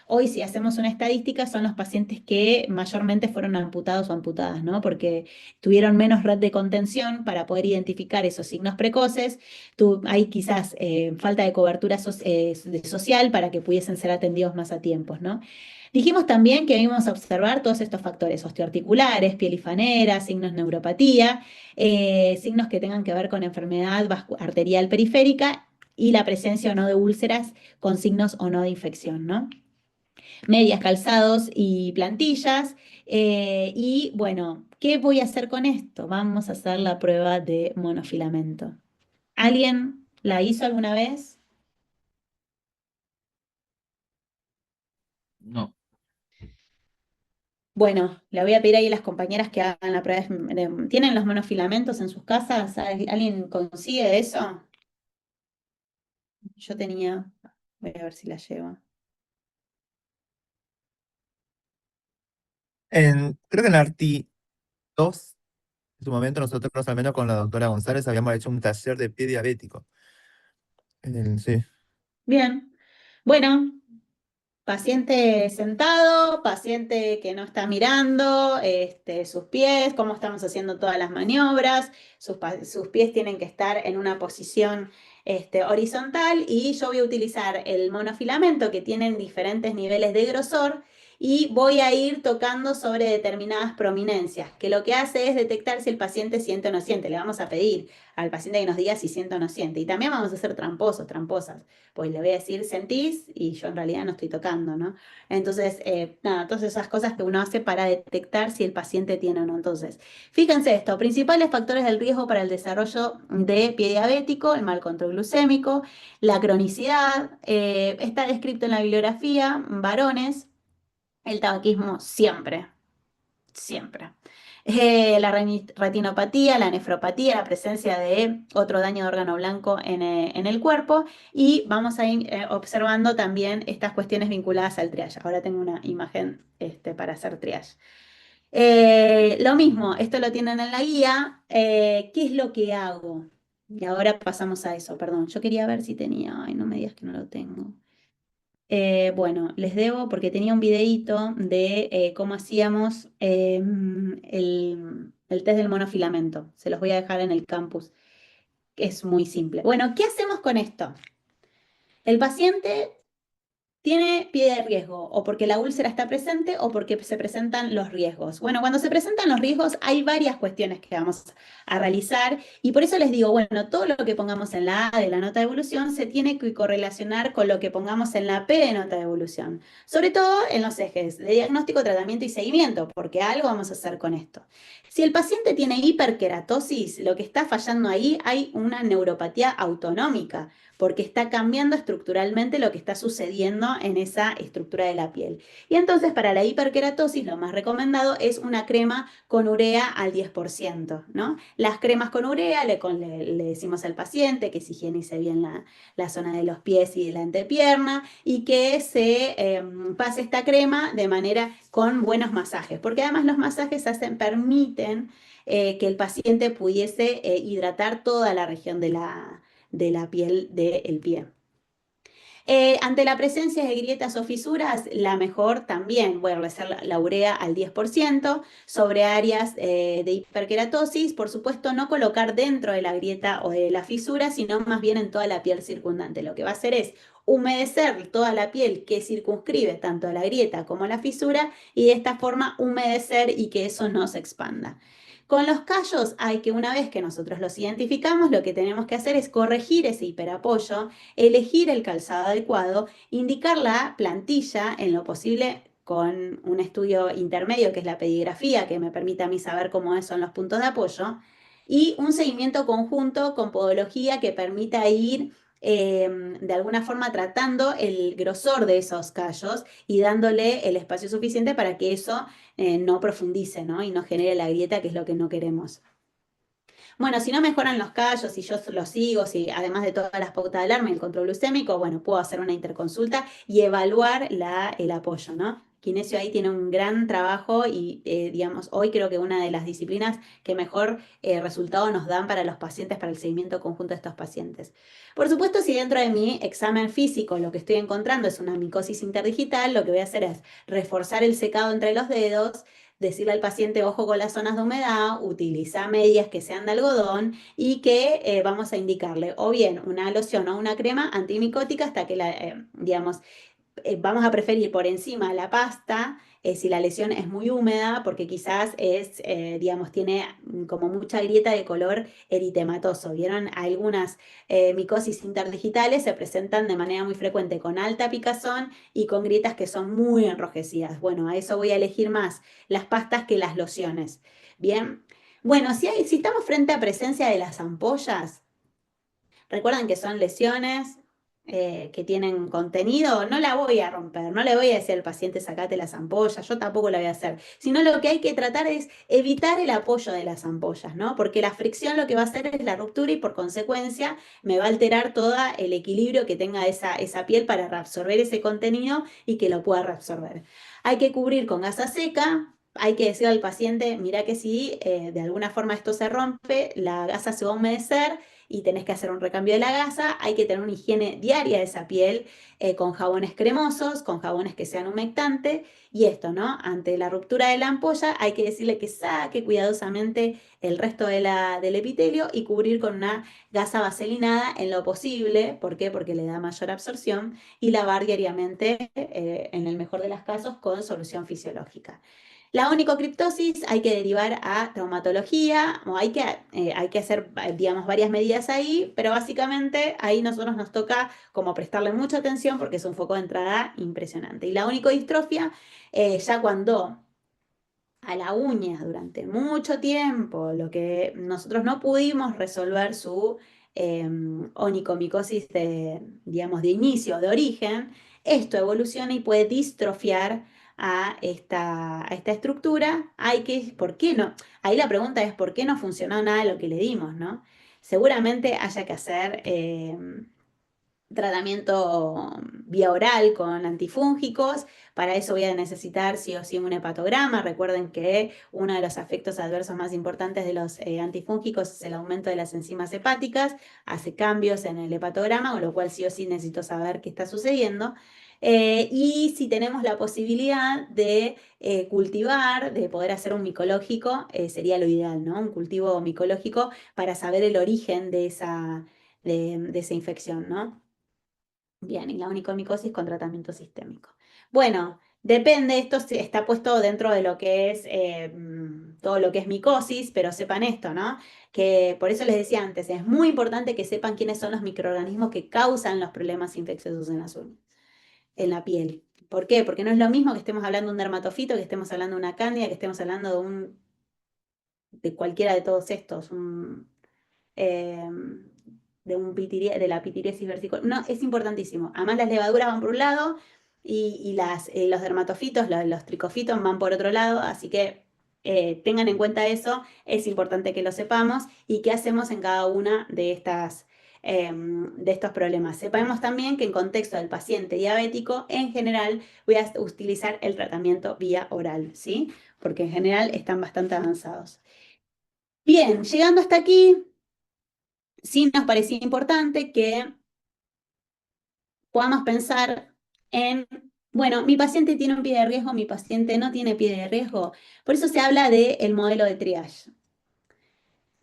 hoy si hacemos una estadística, son los pacientes que mayormente fueron amputados o amputadas, ¿no? Porque tuvieron menos red de contención para poder identificar esos signos precoces. Hay quizás falta de cobertura social para que pudiesen ser atendidos más a tiempos, ¿no? Dijimos también que íbamos a observar todos estos factores osteoarticulares, piel lifanera, signos de neuropatía, signos que tengan que ver con enfermedad arterial periférica y la presencia o no de úlceras con signos o no de infección, ¿no? Medias, calzados y plantillas. Y bueno, ¿qué voy a hacer con esto? Vamos a hacer la prueba de monofilamento. ¿Alguien la hizo alguna vez? No, Bueno, le voy a pedir ahí a las compañeras que hagan la prueba. ¿Tienen los monofilamentos en sus casas? ¿Alguien consigue eso? Yo tenía. Voy a ver si la llevo. Creo que en Arti 2, en su momento nosotros, al menos con la doctora González, habíamos hecho un taller de pie diabético. Sí. Bien. Bueno, paciente sentado, paciente que no está mirando sus pies, cómo estamos haciendo todas las maniobras, sus pies tienen que estar en una posición horizontal y yo voy a utilizar el monofilamento que tienen diferentes niveles de grosor y voy a ir tocando sobre determinadas prominencias, que lo que hace es detectar si el paciente siente o no siente. Le vamos a pedir al paciente que nos diga si siente o no siente. Y también vamos a hacer tramposos, tramposas pues le voy a decir, ¿sentís? Y yo en realidad no estoy tocando, ¿no? Entonces, nada, todas esas cosas que uno hace para detectar si el paciente tiene o no. Entonces, fíjense esto, principales factores del riesgo para el desarrollo de pie diabético, el mal control glucémico, la cronicidad, está descrito en la bibliografía, varones, el tabaquismo siempre, siempre. La retinopatía, la nefropatía, la presencia de otro daño de órgano blanco en el cuerpo y vamos a ir observando también estas cuestiones vinculadas al triage. Ahora tengo una imagen para hacer triage. Lo mismo, esto lo tienen en la guía. ¿Qué es lo que hago? Y ahora pasamos a eso, perdón. Yo quería ver si tenía, ay, no me digas que no lo tengo. Bueno, les debo porque tenía un videíto de cómo hacíamos el test del monofilamento. Se los voy a dejar en el campus. Es muy simple. Bueno, ¿qué hacemos con esto? El paciente tiene pie de riesgo, o porque la úlcera está presente o porque se presentan los riesgos. Bueno, cuando se presentan los riesgos hay varias cuestiones que vamos a realizar y por eso les digo, bueno, todo lo que pongamos en la A de la nota de evolución se tiene que correlacionar con lo que pongamos en la P de nota de evolución, sobre todo en los ejes de diagnóstico, tratamiento y seguimiento, porque algo vamos a hacer con esto. Si el paciente tiene hiperkeratosis, lo que está fallando ahí hay una neuropatía autonómica porque está cambiando estructuralmente lo que está sucediendo en esa estructura de la piel. Y entonces para la hiperkeratosis lo más recomendado es una crema con urea al 10%, ¿no? Las cremas con urea le decimos al paciente que se higienice bien la zona de los pies y de la antepierna y que se pase esta crema de manera con buenos masajes, porque además los masajes permiten que el paciente pudiese hidratar toda la región de la piel del pie. Ante la presencia de grietas o fisuras, la mejor también, voy a realizar la urea al 10% sobre áreas de hiperkeratosis. Por supuesto, no colocar dentro de la grieta o de la fisura, sino más bien en toda la piel circundante. Lo que va a hacer es humedecer toda la piel que circunscribe tanto la grieta como la fisura y de esta forma humedecer y que eso no se expanda. Con los callos hay que, una vez que nosotros los identificamos, lo que tenemos que hacer es corregir ese hiperapoyo, elegir el calzado adecuado, indicar la plantilla en lo posible con un estudio intermedio que es la pedigrafía, que me permite a mí saber cómo son los puntos de apoyo, y un seguimiento conjunto con podología que permita ir de alguna forma tratando el grosor de esos callos y dándole el espacio suficiente para que eso no profundice, ¿no? Y no genere la grieta, que es lo que no queremos. Bueno, si no mejoran los callos, si yo los sigo, si además de todas las pautas de alarma y el control glucémico, bueno, puedo hacer una interconsulta y evaluar el apoyo, ¿no? Kinesio ahí tiene un gran trabajo y, digamos, hoy creo que una de las disciplinas que mejor resultado nos dan para los pacientes, para el seguimiento conjunto de estos pacientes. Por supuesto, si dentro de mi examen físico lo que estoy encontrando es una micosis interdigital, lo que voy a hacer es reforzar el secado entre los dedos, decirle al paciente, ojo con las zonas de humedad, utiliza medias que sean de algodón y que vamos a indicarle o bien una loción o una crema antimicótica hasta que digamos, vamos a preferir por encima la pasta si la lesión es muy húmeda, porque quizás es, digamos, tiene como mucha grieta de color eritematoso. ¿Vieron? Algunas micosis interdigitales se presentan de manera muy frecuente con alta picazón y con grietas que son muy enrojecidas. Bueno, a eso voy a elegir más las pastas que las lociones. Bien. Bueno, si estamos frente a presencia de las ampollas, recuerden que son lesiones que tienen contenido, no la voy a romper, no le voy a decir al paciente sacate las ampollas, yo tampoco la voy a hacer, sino lo que hay que tratar es evitar el apoyo de las ampollas, ¿no? Porque la fricción lo que va a hacer es la ruptura y por consecuencia me va a alterar todo el equilibrio que tenga esa piel para reabsorber ese contenido y que lo pueda reabsorber. Hay que cubrir con gasa seca. Hay que decirle al paciente, mira que si de alguna forma esto se rompe, la gasa se va a humedecer y tenés que hacer un recambio de la gasa. Hay que tener una higiene diaria de esa piel con jabones cremosos, con jabones que sean humectantes. Y esto, ¿no? Ante la ruptura de la ampolla hay que decirle que saque cuidadosamente el resto del epitelio y cubrir con una gasa vaselinada en lo posible. ¿Por qué? Porque le da mayor absorción y lavar diariamente, en el mejor de los casos, con solución fisiológica. La onicocriptosis hay que derivar a traumatología, o hay que hacer, digamos, varias medidas ahí, pero básicamente ahí nosotros nos toca como prestarle mucha atención porque es un foco de entrada impresionante. Y la onicodistrofia, ya cuando a la uña durante mucho tiempo, lo que nosotros no pudimos resolver su onicomicosis digamos, de inicio, de origen, esto evoluciona y puede distrofiar a esta estructura. ¿Por qué no? Ahí la pregunta es, ¿por qué no funcionó nada de lo que le dimos, no? Seguramente haya que hacer tratamiento vía oral con antifúngicos. Para eso voy a necesitar sí o sí un hepatograma. Recuerden que uno de los efectos adversos más importantes de los antifúngicos es el aumento de las enzimas hepáticas, hace cambios en el hepatograma, con lo cual sí o sí necesito saber qué está sucediendo. Y si tenemos la posibilidad de cultivar, de poder hacer un micológico, sería lo ideal, ¿no? Un cultivo micológico para saber el origen de esa infección, ¿no? Bien, y la onicomicosis con tratamiento sistémico. Bueno, depende, esto está puesto dentro de lo que es todo lo que es micosis, pero sepan esto, ¿no? Que por eso les decía antes, es muy importante que sepan quiénes son los microorganismos que causan los problemas infecciosos en las uñas, en la piel. ¿Por qué? Porque no es lo mismo que estemos hablando de un dermatofito, que estemos hablando de una cándida, que estemos hablando de cualquiera de todos estos, eh, de la pitiriasis versicolor. No, es importantísimo. Además, las levaduras van por un lado y los dermatofitos, los tricofitos van por otro lado, así que tengan en cuenta eso, es importante que lo sepamos y qué hacemos en cada una de estos problemas. Sepamos también que en contexto del paciente diabético, en general, voy a utilizar el tratamiento vía oral, ¿sí? Porque en general están bastante avanzados. Bien, llegando hasta aquí, sí nos parecía importante que podamos pensar en, bueno, mi paciente tiene un pie de riesgo, mi paciente no tiene pie de riesgo. Por eso se habla del modelo de triage.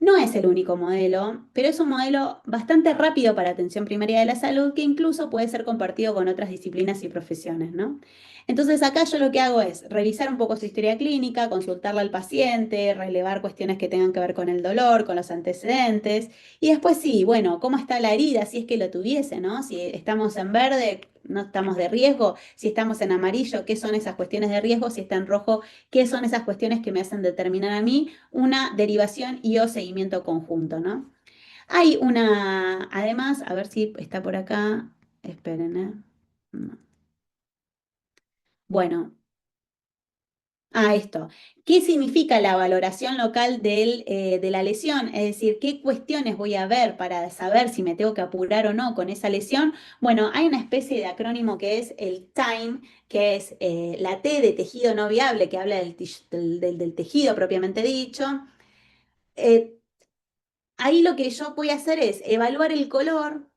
No es el único modelo, pero es un modelo bastante rápido para atención primaria de la salud que incluso puede ser compartido con otras disciplinas y profesiones, ¿no? Entonces acá yo lo que hago es revisar un poco su historia clínica, consultarla al paciente, relevar cuestiones que tengan que ver con el dolor, con los antecedentes y después sí, bueno, cómo está la herida, si es que lo tuviese, ¿no? Si estamos en verde, no estamos de riesgo, si estamos en amarillo, ¿qué son esas cuestiones de riesgo? Si está en rojo, ¿qué son esas cuestiones que me hacen determinar a mí una derivación y o seguimiento conjunto, ¿no? Hay una, además, a ver si está por acá, esperen, ¿eh? No. Bueno, esto. ¿Qué significa la valoración local de la lesión? Es decir, ¿qué cuestiones voy a ver para saber si me tengo que apurar o no con esa lesión? Bueno, hay una especie de acrónimo que es el TIME, que es la T de tejido no viable, que habla del tejido propiamente dicho. Ahí lo que yo voy a hacer es evaluar el color,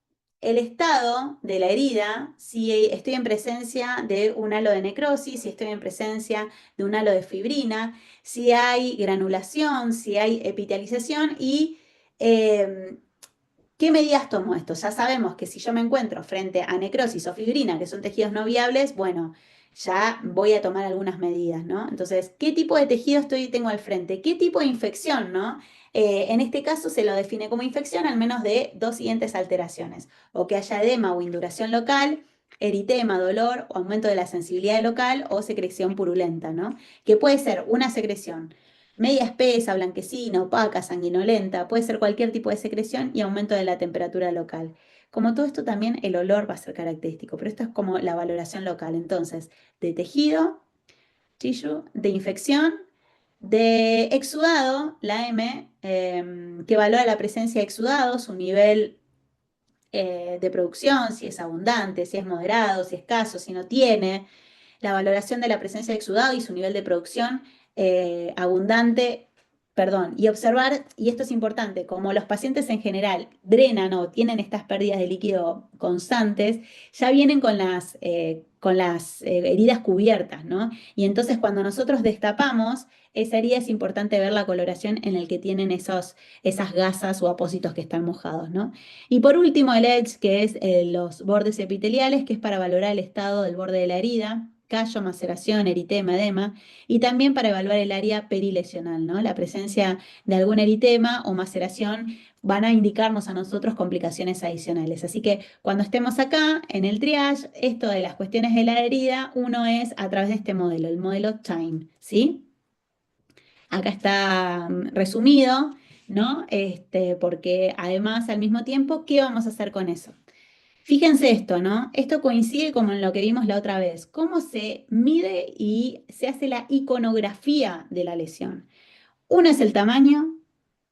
el estado de la herida, si estoy en presencia de un halo de necrosis, si estoy en presencia de un halo de fibrina, si hay granulación, si hay epitelización y ¿qué medidas tomo esto? Ya sabemos que si yo me encuentro frente a necrosis o fibrina, que son tejidos no viables, bueno, ya voy a tomar algunas medidas, ¿no? Entonces, ¿qué tipo de tejido tengo al frente? ¿Qué tipo de infección, no? En este caso se lo define como infección al menos de dos siguientes alteraciones, o que haya edema o induración local, eritema, dolor o aumento de la sensibilidad local o secreción purulenta, ¿no? Que puede ser una secreción media espesa, blanquecina, opaca, sanguinolenta, puede ser cualquier tipo de secreción y aumento de la temperatura local. Como todo esto también el olor va a ser característico, pero esto es como la valoración local. Entonces, de tejido, tissue, de infección, de exudado, la M, que evalúa la presencia de exudado, su nivel de producción, si es abundante, si es moderado, si es escaso, si no tiene, la valoración de la presencia de exudado y su nivel de producción abundante, perdón, y observar, y esto es importante, como los pacientes en general drenan o tienen estas pérdidas de líquido constantes, ya vienen con las heridas cubiertas, ¿no? Y entonces cuando nosotros destapamos esa herida es importante ver la coloración en el que tienen esas gasas o apósitos que están mojados, ¿no? Y por último el edge, que es los bordes epiteliales, que es para valorar el estado del borde de la herida, callo, maceración, eritema, edema, y también para evaluar el área perilesional, ¿no? La presencia de algún eritema o maceración van a indicarnos a nosotros complicaciones adicionales. Así que cuando estemos acá en el triage, esto de las cuestiones de la herida, uno es a través de este modelo, el modelo TIME, ¿sí? Acá está resumido, ¿no? Porque además al mismo tiempo, ¿qué vamos a hacer con eso? Fíjense esto, ¿no? Esto coincide con lo que vimos la otra vez. ¿Cómo se mide y se hace la iconografía de la lesión? Uno es el tamaño,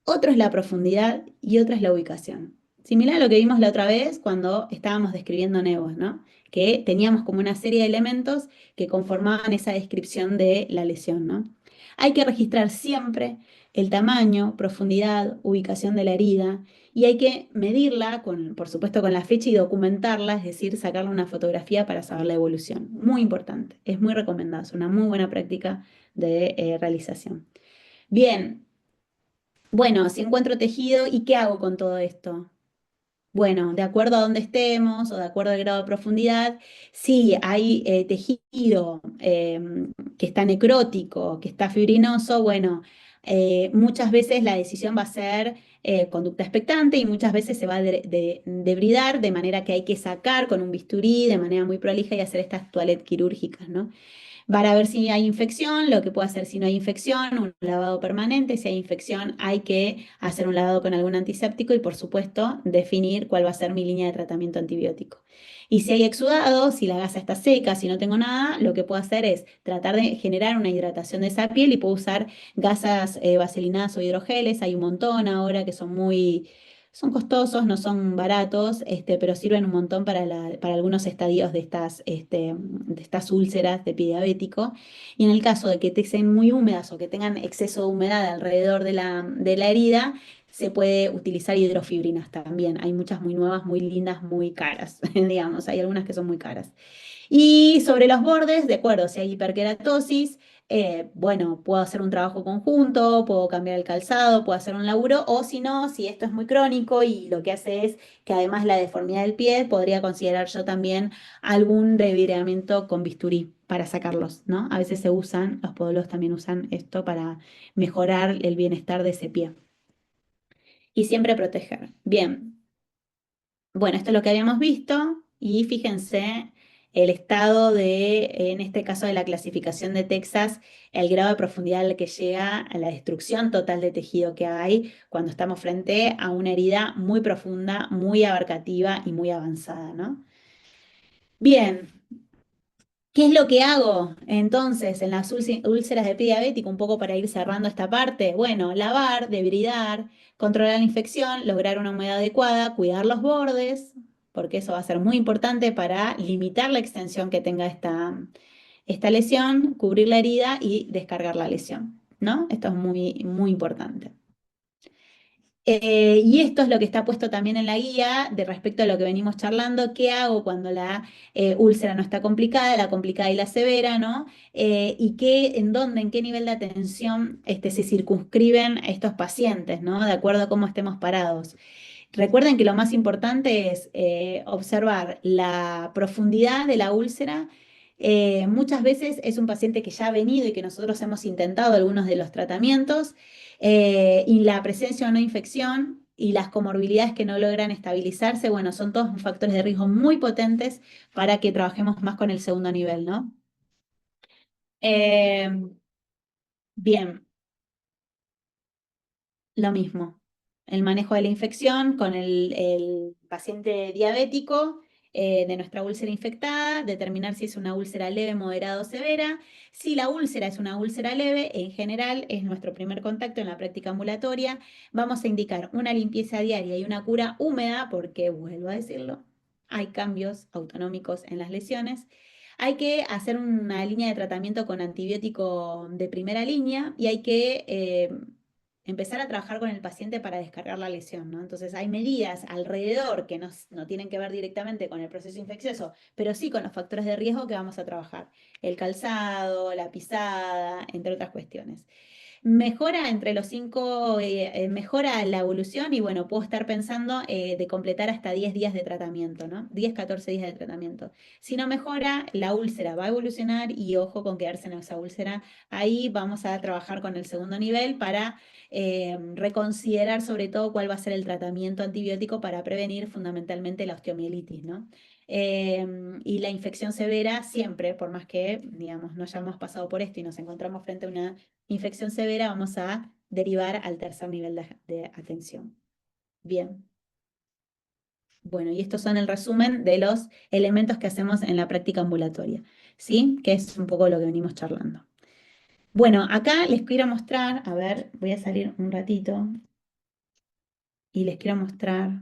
otro es la profundidad y otro es la ubicación. Similar a lo que vimos la otra vez cuando estábamos describiendo nevos, ¿no? Que teníamos como una serie de elementos que conformaban esa descripción de la lesión, ¿no? Hay que registrar siempre el tamaño, profundidad, ubicación de la herida y hay que medirla, por supuesto, con la fecha y documentarla, es decir, sacarle una fotografía para saber la evolución. Muy importante, es muy recomendado, es una muy buena práctica de realización. Bien, bueno, si encuentro tejido, ¿y qué hago con todo esto? Bueno, de acuerdo a dónde estemos o de acuerdo al grado de profundidad, si hay tejido que está necrótico, que está fibrinoso, bueno, muchas veces la decisión va a ser conducta expectante y muchas veces se va a debridar, de manera que hay que sacar con un bisturí de manera muy prolija y hacer estas toilettes quirúrgicas, ¿no? Para ver si hay infección, lo que puede hacer si no hay infección, un lavado permanente. Si hay infección, hay que hacer un lavado con algún antiséptico y, por supuesto, definir cuál va a ser mi línea de tratamiento antibiótico. Y si hay exudado, si la gasa está seca, si no tengo nada, lo que puedo hacer es tratar de generar una hidratación de esa piel y puedo usar gasas vaselinadas o hidrogeles. Hay un montón ahora que son costosos, no son baratos, pero sirven un montón para algunos estadios de estas úlceras de pie diabético. Y en el caso de que estén muy húmedas o que tengan exceso de humedad alrededor de la herida, se puede utilizar hidrofibrinas también. Hay muchas muy nuevas, muy lindas, muy caras, digamos. Hay algunas que son muy caras. Y sobre los bordes, de acuerdo, si hay hiperkeratosis, bueno, puedo hacer un trabajo conjunto, puedo cambiar el calzado, puedo hacer un laburo, o si no, si esto es muy crónico y lo que hace es que además la deformidad del pie, podría considerar yo también algún reviramiento con bisturí para sacarlos, ¿no? A veces se usan, los podólogos también usan esto para mejorar el bienestar de ese pie. Y siempre proteger. Bien, bueno, esto es lo que habíamos visto y fíjense el estado de, en este caso de la clasificación de Texas, el grado de profundidad al que llega a la destrucción total de tejido que hay cuando estamos frente a una herida muy profunda, muy abarcativa y muy avanzada, ¿no? Bien, ¿qué es lo que hago entonces en las úlceras de pie diabético? Un poco para ir cerrando esta parte. Bueno, lavar, debridar, controlar la infección, lograr una humedad adecuada, cuidar los bordes, porque eso va a ser muy importante para limitar la extensión que tenga esta lesión, cubrir la herida y descargar la lesión, ¿no? Esto es muy, muy importante. Y esto es lo que está puesto también en la guía de respecto a lo que venimos charlando, qué hago cuando la úlcera no está complicada, la complicada y la severa, ¿no? Y en dónde, en qué nivel de atención se circunscriben estos pacientes, ¿no? De acuerdo a cómo estemos parados. Recuerden que lo más importante es observar la profundidad de la úlcera. Muchas veces es un paciente que ya ha venido y que nosotros hemos intentado algunos de los tratamientos y la presencia o no infección y las comorbilidades que no logran estabilizarse, bueno, son todos factores de riesgo muy potentes para que trabajemos más con el segundo nivel, ¿no? Eh, bien. Lo mismo, el manejo de la infección con el paciente diabético de nuestra úlcera infectada, determinar si es una úlcera leve, moderada o severa. Si la úlcera es una úlcera leve, en general es nuestro primer contacto en la práctica ambulatoria. Vamos a indicar una limpieza diaria y una cura húmeda, porque vuelvo a decirlo, hay cambios autonómicos en las lesiones. Hay que hacer una línea de tratamiento con antibiótico de primera línea y hay que empezar a trabajar con el paciente para descargar la lesión, ¿no? Entonces hay medidas alrededor que no tienen que ver directamente con el proceso infeccioso, pero sí con los factores de riesgo que vamos a trabajar. El calzado, la pisada, entre otras cuestiones. Mejora entre los 5, mejora la evolución y bueno, puedo estar pensando de completar hasta 10 días de tratamiento, ¿no? 10, 14 días de tratamiento. Si no mejora, la úlcera va a evolucionar y ojo con quedarse en esa úlcera. Ahí vamos a trabajar con el segundo nivel para reconsiderar sobre todo cuál va a ser el tratamiento antibiótico para prevenir fundamentalmente la osteomielitis, ¿no? Y la infección severa siempre, por más que, digamos, no hayamos pasado por esto y nos encontramos frente a una infección severa, vamos a derivar al tercer nivel de atención. Bien. Bueno, y estos son el resumen de los elementos que hacemos en la práctica ambulatoria, ¿sí? Que es un poco lo que venimos charlando. Bueno, acá les quiero mostrar, a ver, voy a salir un ratito y les quiero mostrar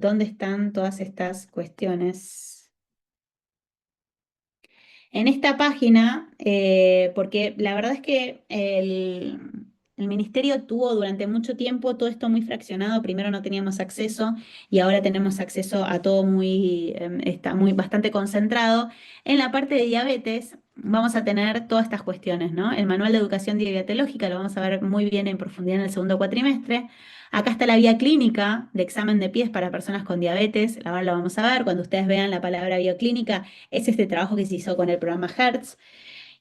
dónde están todas estas cuestiones. En esta página, porque la verdad es que el ministerio tuvo durante mucho tiempo todo esto muy fraccionado. Primero no teníamos acceso y ahora tenemos acceso a todo está muy bastante concentrado. En la parte de diabetes vamos a tener todas estas cuestiones, ¿no? El manual de educación diabetológica lo vamos a ver muy bien en profundidad en el segundo cuatrimestre. Acá está la guía clínica de examen de pies para personas con diabetes. Ahora lo vamos a ver. Cuando ustedes vean la palabra bioclínica, es este trabajo que se hizo con el programa Hertz.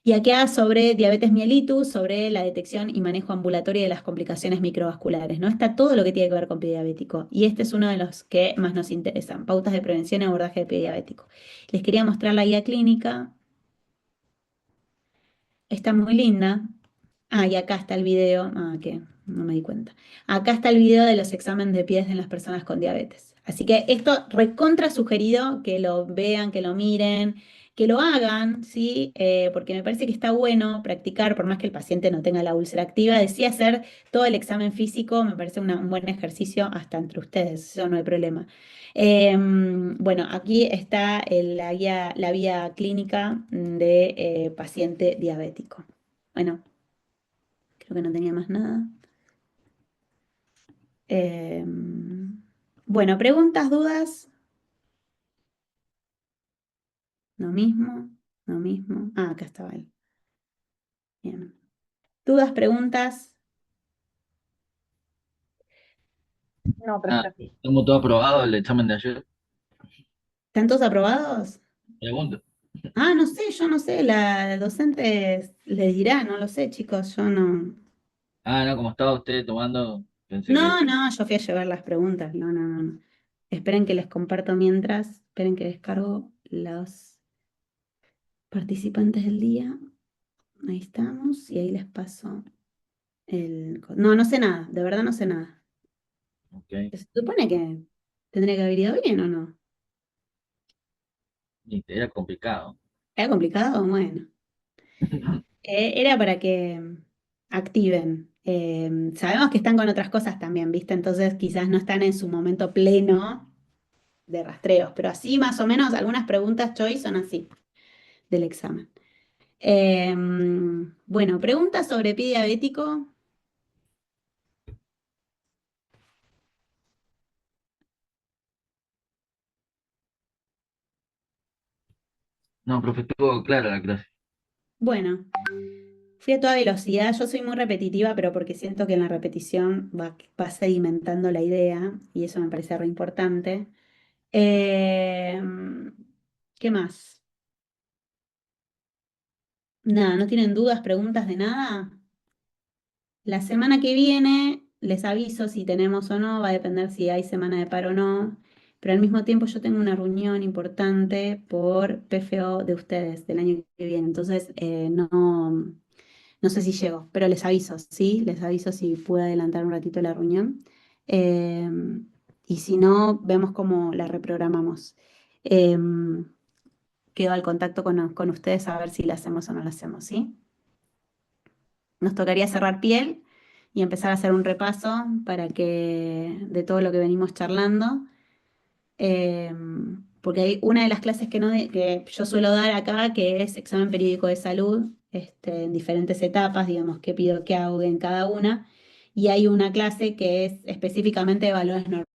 Y acá sobre diabetes mellitus, sobre la detección y manejo ambulatorio de las complicaciones microvasculares, ¿no? Está todo lo que tiene que ver con pie diabético. Y este es uno de los que más nos interesan, pautas de prevención y abordaje de pie diabético. Les quería mostrar la guía clínica. Está muy linda. Ah, y acá está el video. Ah, que no me di cuenta. Acá está el video de los exámenes de pies en las personas con diabetes. Así que esto recontra sugerido que lo vean, que lo miren, que lo hagan, ¿sí? Porque me parece que está bueno practicar, por más que el paciente no tenga la úlcera activa, decía hacer todo el examen físico, me parece un buen ejercicio hasta entre ustedes, eso no hay problema. Bueno, aquí está la vía clínica de paciente diabético. Bueno, creo que no tenía más nada. Bueno, preguntas, dudas. Lo mismo. Lo mismo. Ah, acá estaba él. Bien. ¿Dudas, preguntas? No, Ah, profesor. ¿estamos todos aprobados el examen de ayer? ¿Están todos aprobados? Pregunto. Ah, no sé, yo no sé, la docente les dirá, no lo sé, chicos, yo no. Ah, no, como estaba usted tomando, pensé que... No, no, yo fui a llevar las preguntas, no, no, no, no. Esperen que les comparto mientras, esperen que descargo los participantes del día. Ahí estamos, y ahí les paso No, no sé nada, de verdad no sé nada. Ok, Se supone que tendría que haber ido bien o no. y era complicado. ¿Era complicado? Bueno. Era para que activen. Sabemos que están con otras cosas también, ¿viste? Entonces quizás no están en su momento pleno de rastreos, pero así más o menos algunas preguntas choice son así del examen. Bueno, preguntas sobre pie diabético. No, profe, estuvo clara la clase. Bueno, fui a toda velocidad. Yo soy muy repetitiva, pero porque siento que en la repetición va sedimentando la idea y eso me parece re importante. ¿Qué más? Nada, ¿no tienen dudas, preguntas de nada? La semana que viene les aviso si tenemos o no, va a depender si hay semana de paro o no, pero al mismo tiempo yo tengo una reunión importante por PFO de ustedes del año que viene, entonces no sé si llego, pero les aviso, ¿sí? Les aviso si puedo adelantar un ratito la reunión. Eh, y si no, vemos cómo la reprogramamos. Eh, Quedo al contacto con ustedes a ver si la hacemos o no la hacemos, ¿sí? Nos tocaría cerrar piel y empezar a hacer un repaso para que de todo lo que venimos charlando. Eh, Porque hay una de las clases que yo suelo dar acá, que es examen periódico de salud, en diferentes etapas, digamos, qué pido, qué hago en cada una. Y hay una clase que es específicamente de valores normales.